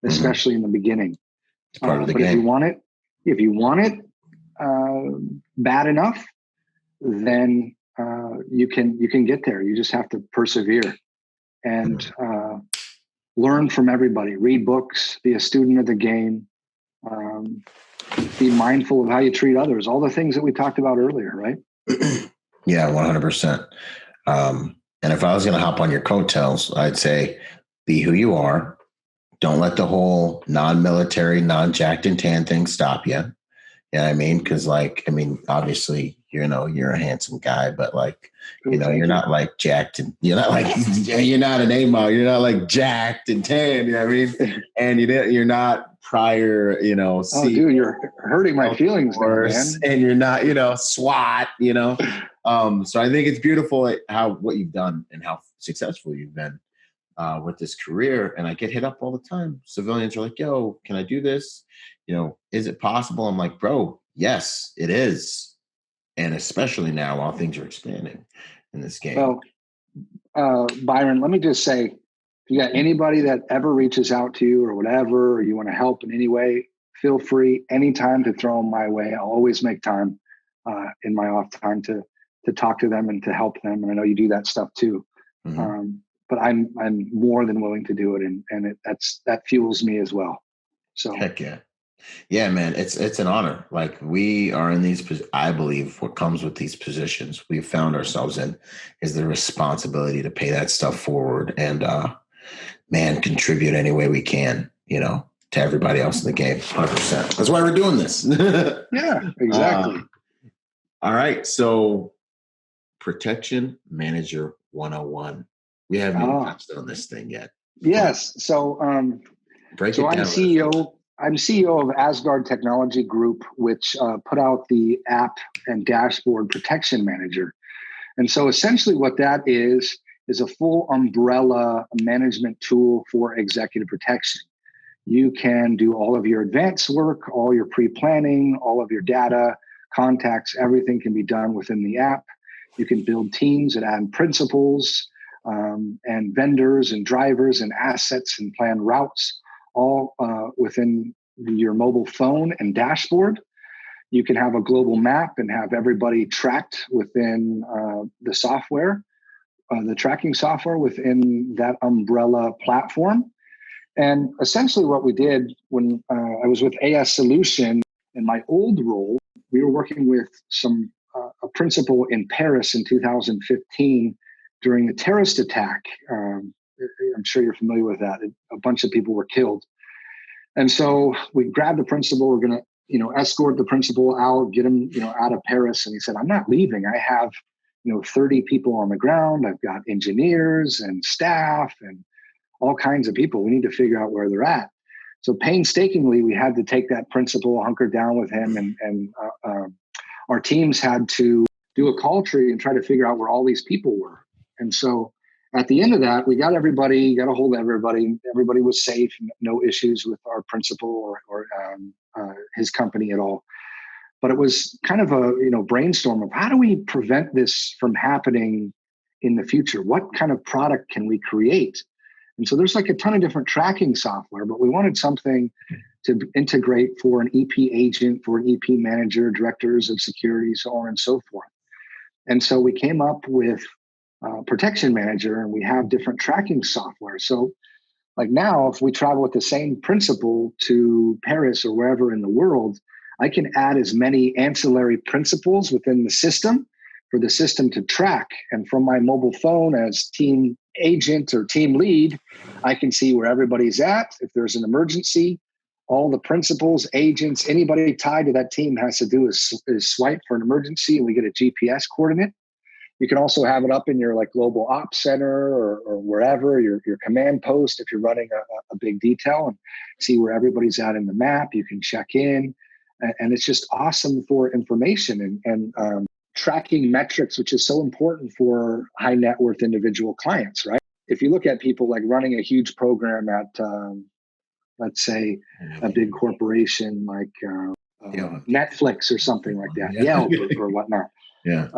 especially in the beginning. It's part of the but game. if you want it bad enough, then you can get there. You just have to persevere and learn from everybody. Read books. Be a student of the game. Be mindful of how you treat others. All the things that we talked about earlier, right? Yeah, 100%. And if I was going to hop on your coattails, I'd say be who you are. Don't let the whole non-military, non-jacked and tan thing stop you. You know what I mean? Because, obviously, you're a handsome guy, but you're not like jacked and you're not like you're not an AMO. You're not like jacked and tan. You know what I mean? And you're not prior. Oh, dude, you're hurting my feelings now, man. And you're not, SWAT. So I think it's beautiful what you've done and how successful you've been with this career. And I get hit up all the time. Civilians are like, "Yo, can I do this? Is it possible?" I'm like, "Bro, yes, it is." And especially now while things are expanding in this game. Well, Byron, let me just say, if you got anybody that ever reaches out to you or whatever, or you want to help in any way, feel free anytime to throw them my way. I'll always make time in my off time to talk to them and to help them. And I know you do that stuff too. But I'm more than willing to do it. And that fuels me as well. So heck yeah. Yeah, man, it's an honor. Like, we are in these, I believe what comes with these positions we've found ourselves in is the responsibility to pay that stuff forward and, contribute any way we can, to everybody else in the game. 100%. That's why we're doing this. Yeah, exactly. All right. So Protection Manager 101. We haven't even touched on this thing yet. Yes. So, break it down. I'm CEO of Asgard Technology Group, which put out the app and dashboard Protection Manager. And so essentially what that is a full umbrella management tool for executive protection. You can do all of your advanced work, all your pre-planning, all of your data, contacts, everything can be done within the app. You can build teams and add principals and vendors and drivers and assets and plan routes, all within your mobile phone and dashboard. You can have a global map and have everybody tracked within the software, the tracking software within that umbrella platform. And essentially what we did when I was with AS Solution in my old role, we were working with a principal in Paris in 2015 during the terrorist attack. I'm sure you're familiar with that. A bunch of people were killed. And so we grabbed the principal. We're going to, escort the principal out, get him, out of Paris. And he said, "I'm not leaving. I have, 30 people on the ground. I've got engineers and staff and all kinds of people. We need to figure out where they're at." So painstakingly, we had to take that principal, hunker down with him, and our teams had to do a call tree and try to figure out where all these people were. And so at the end of that, we got a hold of everybody. Everybody was safe, no issues with our principal or his company at all. But it was kind of a brainstorm of how do we prevent this from happening in the future? What kind of product can we create? And so there's like a ton of different tracking software, but we wanted something to integrate for an EP agent, for an EP manager, directors of security, so on and so forth. And so we came up with Protection Manager, and we have different tracking software. So Like now, if we travel with the same principle to Paris or wherever in the world, I can add as many ancillary principles within the system for the system to track. And from my mobile phone as team agent or team lead, I can see where everybody's at. If there's an emergency, all the principals, agents, anybody tied to that team has to do is swipe for an emergency, and we get a GPS coordinate. You can also have it up in your like global ops center or wherever, your command post if you're running a big detail, and see where everybody's at in the map. You can check in, and it's just awesome for information and tracking metrics, which is so important for high net worth individual clients, right? If you look at people like running a huge program at, let's say, a big corporation like Netflix or something like that, Yelp or whatnot. Yeah.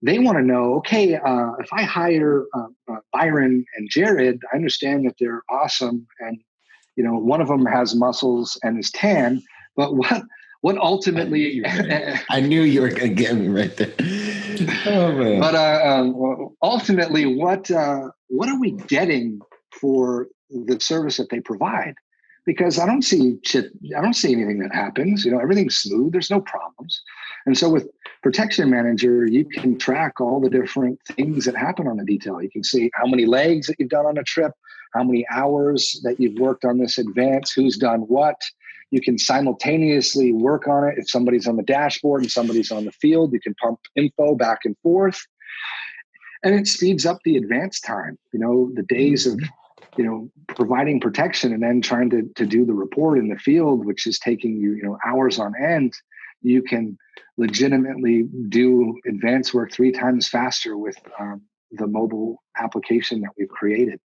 They want to know, okay, if I hire Byron and Jared, I understand that they're awesome, and one of them has muscles and is tan, but what ultimately? I knew you were going to get me right there. Oh man! But ultimately, what are we getting for the service that they provide? Because I don't see anything that happens. Everything's smooth. There's no problems. And so with Protection Manager, you can track all the different things that happen on the detail. You can see how many legs that you've done on a trip, how many hours that you've worked on this advance, who's done what. You can simultaneously work on it. If somebody's on the dashboard and somebody's on the field, you can pump info back and forth. And it speeds up the advance time. The days of providing protection and then trying to do the report in the field, which is taking you hours on end. You can legitimately do advanced work 3 times faster with the mobile application that we've created.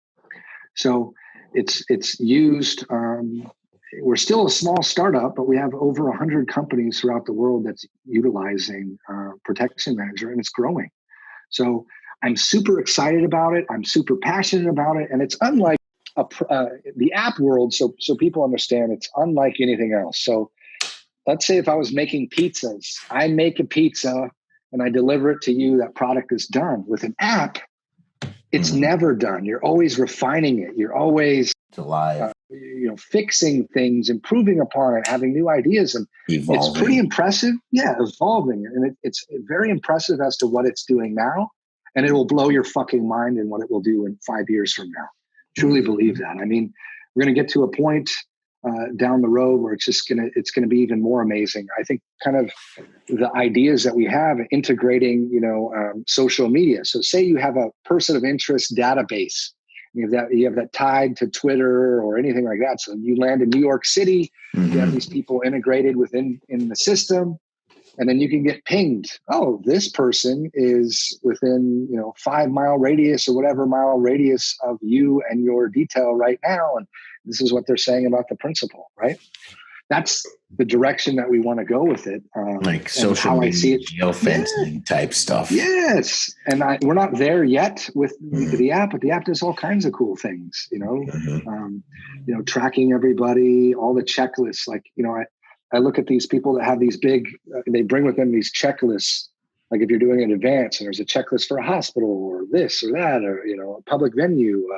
So it's used. We're still a small startup, but we have over 100 companies throughout the world that's utilizing Protection Manager, and it's growing. So I'm super excited about it. I'm super passionate about it, and it's unlike the app world. So people understand, it's unlike anything else. So let's say if I was making pizzas, I make a pizza and I deliver it to you. That product is done. With an app, it's never done. You're always refining it. You're always alive. Fixing things, improving upon it, having new ideas, and evolving. It's pretty impressive. Yeah, evolving, and it's very impressive as to what it's doing now, and it will blow your fucking mind in what it will do in 5 years from now. Truly believe that. I mean, we're going to get to a point down the road where it's going to be even more amazing. I think kind of the ideas that we have integrating, social media. So say you have a person of interest database. You have that tied to Twitter or anything like that. So you land in New York City, you have these people integrated in the system, and then you can get pinged. Oh, this person is within 5 mile radius or whatever mile radius of you and your detail right now, and this is what they're saying about the principal, right? That's the direction that we want to go with it. Like social media, geofencing type stuff. Yes. And we're not there yet with the app, but the app does all kinds of cool things, tracking everybody, all the checklists. Like, I look at these people that have these big, they bring with them these checklists. Like if you're doing an advance and there's a checklist for a hospital or this or that, or, a public venue,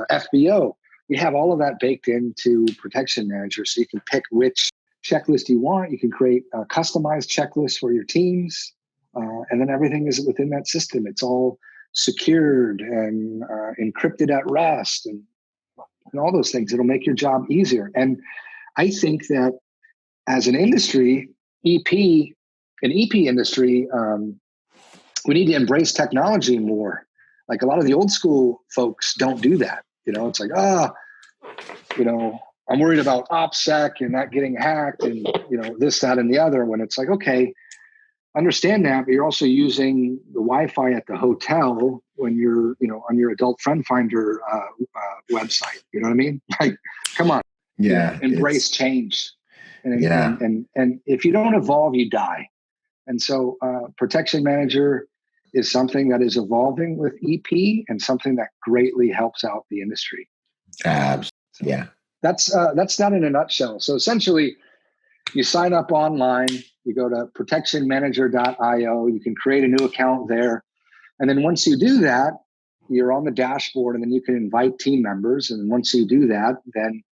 FBO. We have all of that baked into Protection Manager, so you can pick which checklist you want. You can create a customized checklist for your teams, and then everything is within that system. It's all secured and encrypted at rest and all those things. It'll make your job easier. And I think that as an industry, EP industry, we need to embrace technology more. Like a lot of the old school folks don't do that. It's like, I'm worried about OPSEC and that getting hacked and, this, that, and the other. When it's like, okay, understand that, but you're also using the Wi-Fi at the hotel when you're, on your adult friend finder website. You know what I mean? Like, come on. Yeah. Embrace change. And if you don't evolve, you die. And so Protection Manager is something that is evolving with EP and something that greatly helps out the industry. Yeah. That's that in a nutshell. So essentially, you sign up online, you go to protectionmanager.io, you can create a new account there. And then once you do that, you're on the dashboard, and then you can invite team members. And once you do that, then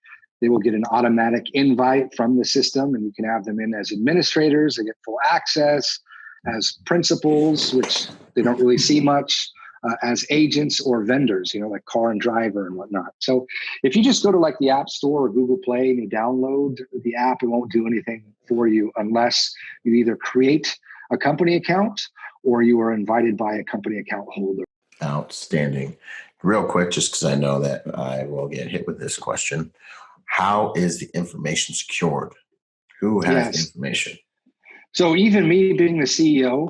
they will get an automatic invite from the system, and you can have them in as administrators. They get full access, as principals, which they don't really see much, as agents or vendors, like car and driver and whatnot. So if you just go to like the App Store or Google Play and you download the app, it won't do anything for you unless you either create a company account or you are invited by a company account holder. Outstanding. Real quick, just because I know that I will get hit with this question. How is the information secured? Who has the information? So even me being the CEO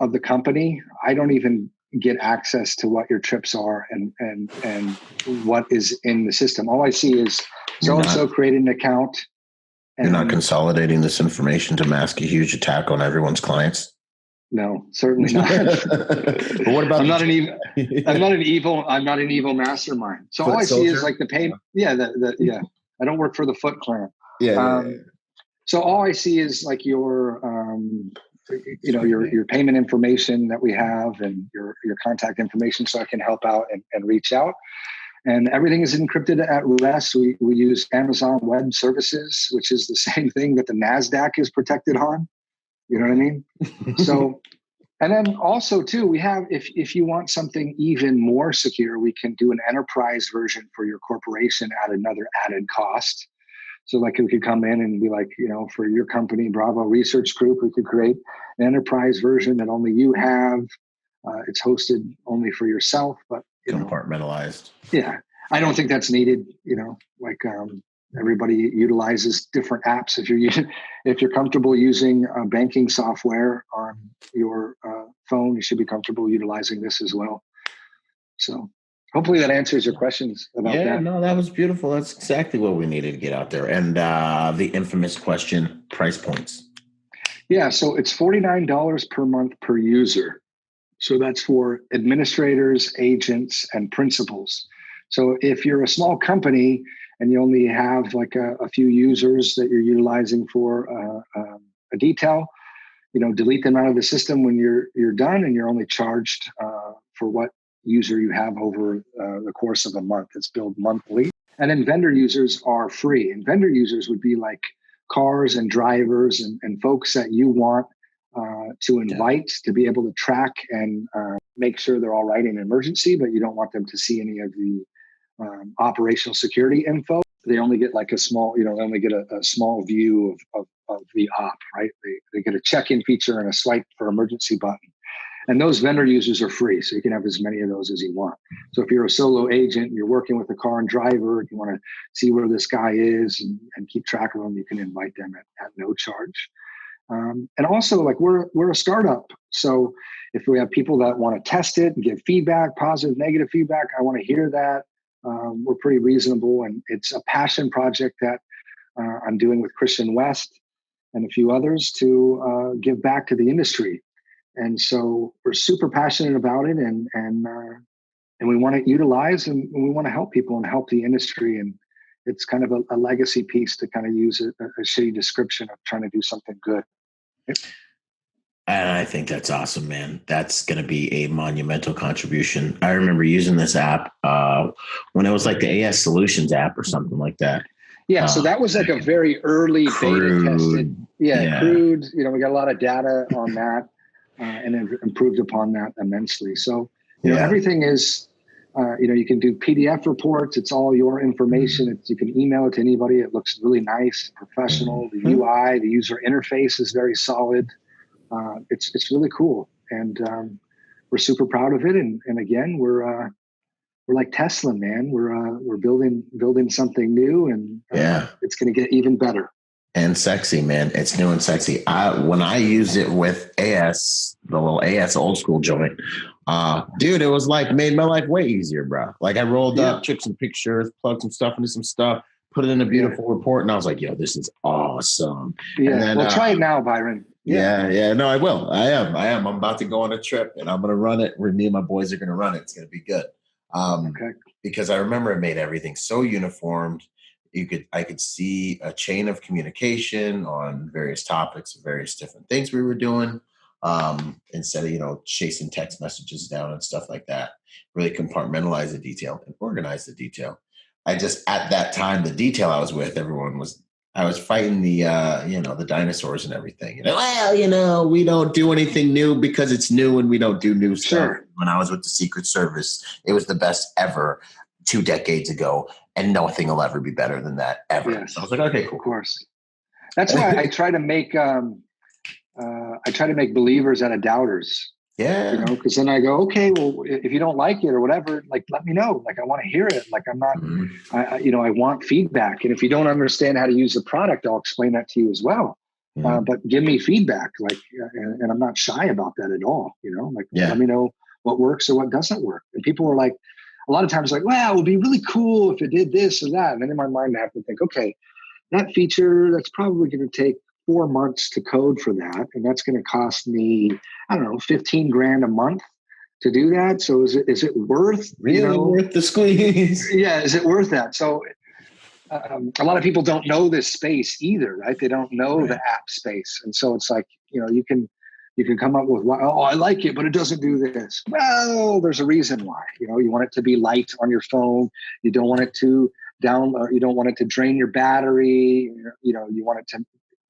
of the company, I don't even get access to what your trips are and what is in the system. All I see is so-and-so created an account. You're not consolidating this information to mask a huge attack on everyone's clients? No, certainly not. But what about I'm not an evil mastermind. So all I see is like the pay. Yeah, I don't work for the Foot Clan. So all I see is like your payment information that we have and your contact information, so I can help out and reach out. And everything is encrypted at rest. We use Amazon Web Services, which is the same thing that the NASDAQ is protected on. You know what I mean? So, and then also too, we have, if you want something even more secure, we can do an enterprise version for your corporation at another added cost. So like we could come in and be like, for your company, Bravo Research Group, we could create an enterprise version that only you have. It's hosted only for yourself, but compartmentalized. Yeah. I don't think that's needed, everybody utilizes different apps. If you're comfortable using banking software on your phone, you should be comfortable utilizing this as well. So hopefully that answers your questions about that. Yeah, no, that was beautiful. That's exactly what we needed to get out there. And the infamous question, price points. Yeah, so it's $49 per month per user. So that's for administrators, agents, and principals. So if you're a small company and you only have like a few users that you're utilizing for a detail, delete them out of the system when you're done, and you're only charged for what user you have over the course of a month. It's billed monthly. And then vendor users are free. And vendor users would be like cars and drivers and folks that you want to invite to be able to track and make sure they're all right in an emergency, but you don't want them to see any of the operational security info. They only get like a small, they only get a small view of the op, right? They get a check-in feature and a swipe for emergency button. And those vendor users are free, so you can have as many of those as you want. So if you're a solo agent, you're working with a car and driver, if you want to see where this guy is and keep track of them, you can invite them at no charge. And also, like we're a startup, so if we have people that want to test it and give feedback, positive, negative feedback, I want to hear that. We're pretty reasonable, and it's a passion project that I'm doing with Christian West and a few others to give back to the industry. And so we're super passionate about it, and we want to utilize and we want to help people and help the industry. And it's kind of a legacy piece, to kind of use a shitty description of trying to do something good. And I think that's awesome, man. That's going to be a monumental contribution. I remember using this app when it was like the AS Solutions app or something like that. Yeah, so that was like a very early beta tested. Crude. We got a lot of data on that and then improved upon that immensely. So everything is, you can do PDF reports. It's all your information. You can email it to anybody. It looks really nice, professional. The UI, the user interface is very solid. It's really cool, and we're super proud of it. And again, we're like Tesla, man. We're building something new, and it's going to get even better and sexy, man. It's new and sexy. When I used it with AS, the little AS old school joint, dude, it was like made my life way easier, bro. Like I rolled up, took some pictures, plugged some stuff into some stuff, put it in a beautiful report, and I was like, yo, this is awesome. Yeah, and then, well, try it now, Byron. Yeah. No, I will. I am. I'm about to go on a trip, and I'm going to run it. Me and my boys are going to run it. It's going to be good. Because I remember it made everything so uniformed. I could see a chain of communication on various topics, various different things we were doing. instead of, chasing text messages down and stuff like that. Really compartmentalize the detail and organize the detail. At that time, the detail I was with, I was fighting the dinosaurs and everything. We don't do anything new because it's new and we don't do new stuff. Sure. When I was with the Secret Service, it was the best ever 2 decades ago, and nothing will ever be better than that ever. Yes. So I was like, okay, cool. Of course. That's why I try to make believers out of doubters. Yeah. Because then I go, okay, well, if you don't like it or whatever, like, let me know. Like, I want to hear it. Like, I'm not, I want feedback. And if you don't understand how to use the product, I'll explain that to you as well. But give me feedback. Like, and I'm not shy about that at all. Let me know what works or what doesn't work. And people are like, a lot of times like, wow, it would be really cool if it did this or that. And then in my mind, I have to think, okay, that feature, that's probably going to take 4 months to code for that. And that's going to cost me, I don't know, $15,000 a month to do that. So is it worth, worth the squeeze? Yeah. Is it worth that? So a lot of people don't know this space either, right? They don't know the app space. And so it's like, you can come up with, I like it, but it doesn't do this. Well, there's a reason why. You want it to be light on your phone. You don't want it to you don't want it to drain your battery. You want it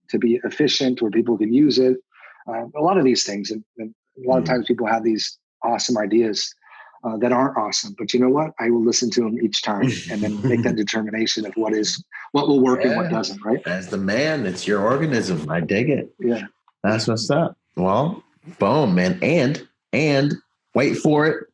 to be efficient where people can use it. A lot of these things. And a lot of times people have these awesome ideas that aren't awesome. But you know what? I will listen to them each time and then make that determination of what will work and what doesn't, right? As the man, it's your organism. I dig it. Yeah. That's what's up. Well, boom, man. And wait for it.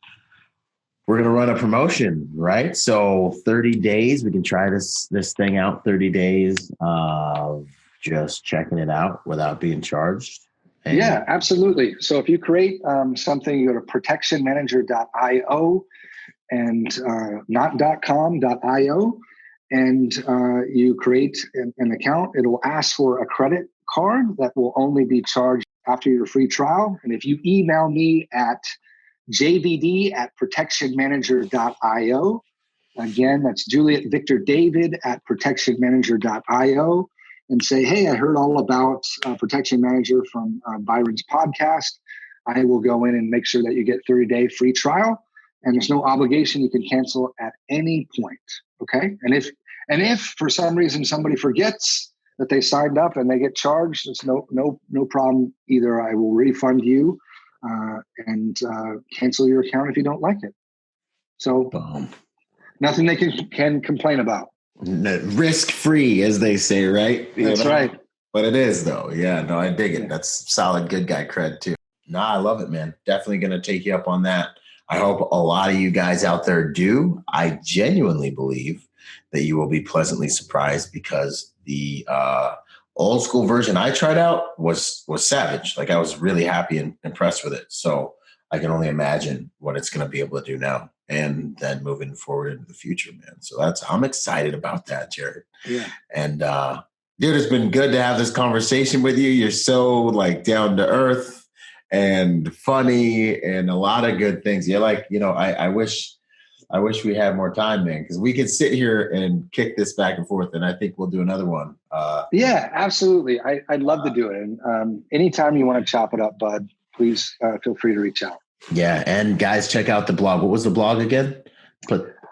We're going to run a promotion, right? So 30 days, we can try this thing out, 30 days of just checking it out without being charged. Yeah, absolutely. So if you create something, you go to protectionmanager.io and not .com.io, and you create an account. It will ask for a credit card that will only be charged after your free trial. And if you email me at jvd@protectionmanager.io, again, that's Juliet Victor David at protectionmanager.io, and say, hey, I heard all about Protection Manager from Byron's podcast. I will go in and make sure that you get 30-day free trial, and there's no obligation. You can cancel at any point. Okay. And if for some reason somebody forgets that they signed up and they get charged, it's no problem either. I will refund you and cancel your account if you don't like it. So nothing they can complain about. Risk-free, as they say, right? That's right. But it is, though. Yeah, no, I dig it. That's solid good guy cred, too. No, I love it, man. Definitely going to take you up on that. I hope a lot of you guys out there do. I genuinely believe that you will be pleasantly surprised, because the old school version I tried out was savage. Like, I was really happy and impressed with it. So I can only imagine what it's going to be able to do now, and then moving forward into the future, man. So I'm excited about that, Jared. Yeah. And dude, it's been good to have this conversation with you. You're so like down to earth and funny and a lot of good things. You're like, I wish we had more time, man, because we could sit here and kick this back and forth, and I think we'll do another one. Yeah, absolutely. I'd love to do it. And anytime you want to chop it up, bud, please feel free to reach out. Yeah. And guys, check out the blog. What was the blog again?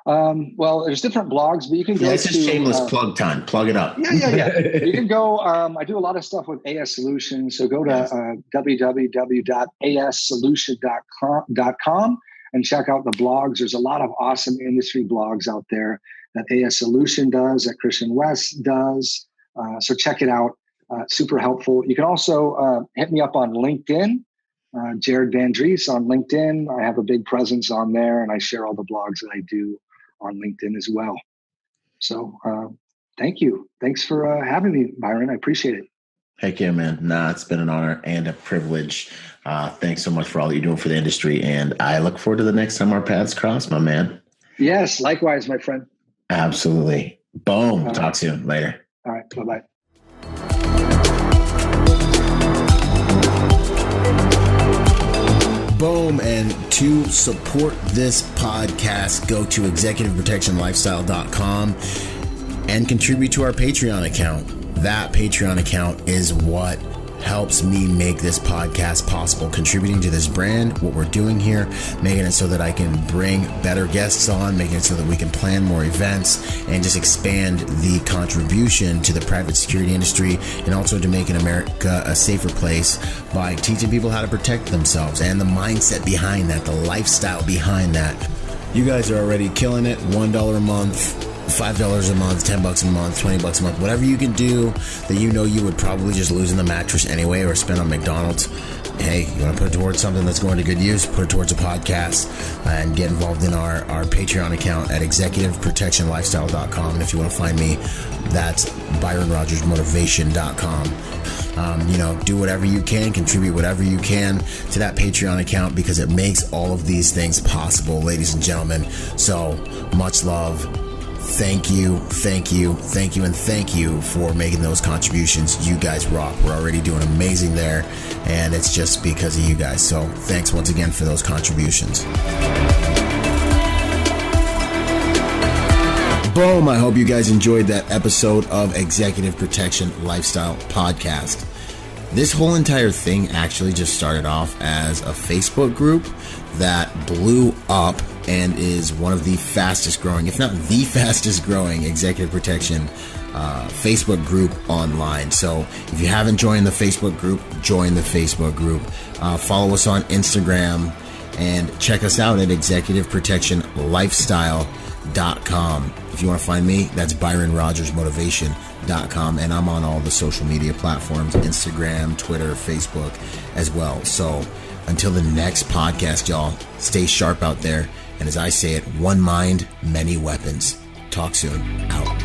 Well, there's different blogs, but you can go it's just shameless plug time. Plug it up. Yeah. You can go, I do a lot of stuff with AS Solutions. So go to www.assolution.com and check out the blogs. There's a lot of awesome industry blogs out there that AS Solution does, that Christian West does. So check it out. Super helpful. You can also hit me up on LinkedIn. Jared Van Driessche on LinkedIn. I have a big presence on there, and I share all the blogs that I do on LinkedIn as well. So thank you. Thanks for having me, Byron. I appreciate it. Heck yeah, man. Nah, it's been an honor and a privilege. Thanks so much for all that you're doing for the industry. And I look forward to the next time our paths cross, my man. Yes, likewise, my friend. Absolutely. Boom. Talk soon. Later. All right. Bye-bye. Boom. And to support this podcast, go to executiveprotectionlifestyle.com and contribute to our Patreon account. That Patreon account is what helps me make this podcast possible, contributing to this brand, what we're doing here, making it so that I can bring better guests on, making it so that we can plan more events and just expand the contribution to the private security industry, and also to making America a safer place by teaching people how to protect themselves and the mindset behind that, the lifestyle behind that. You guys are already killing it. $1 a month, $5 a month, $10 a month, $20 a month, whatever you can do that you know you would probably just lose in the mattress anyway or spend on McDonald's. Hey, you want to put it towards something that's going to good use, put it towards a podcast, and get involved in our Patreon account at executiveprotectionlifestyle.com. And if you want to find me, that's ByronRodgersMotivation.com. Do whatever you can, contribute whatever you can to that Patreon account, because it makes all of these things possible, ladies and gentlemen. So much love. Thank you, and thank you for making those contributions. You guys rock. We're already doing amazing there, and it's just because of you guys. So thanks once again for those contributions. Boom. I hope you guys enjoyed that episode of Executive Protection Lifestyle Podcast. This whole entire thing actually just started off as a Facebook group that blew up and is one of the fastest growing, if not the fastest growing, executive protection Facebook group online. So if you haven't joined the Facebook group, join the Facebook group. Follow us on Instagram and check us out at executiveprotectionlifestyle.com. If you want to find me, that's ByronRodgersMotivation.com, and I'm on all the social media platforms, Instagram, Twitter, Facebook as well. So until the next podcast, y'all, stay sharp out there. And as I say it, one mind, many weapons. Talk soon. Out.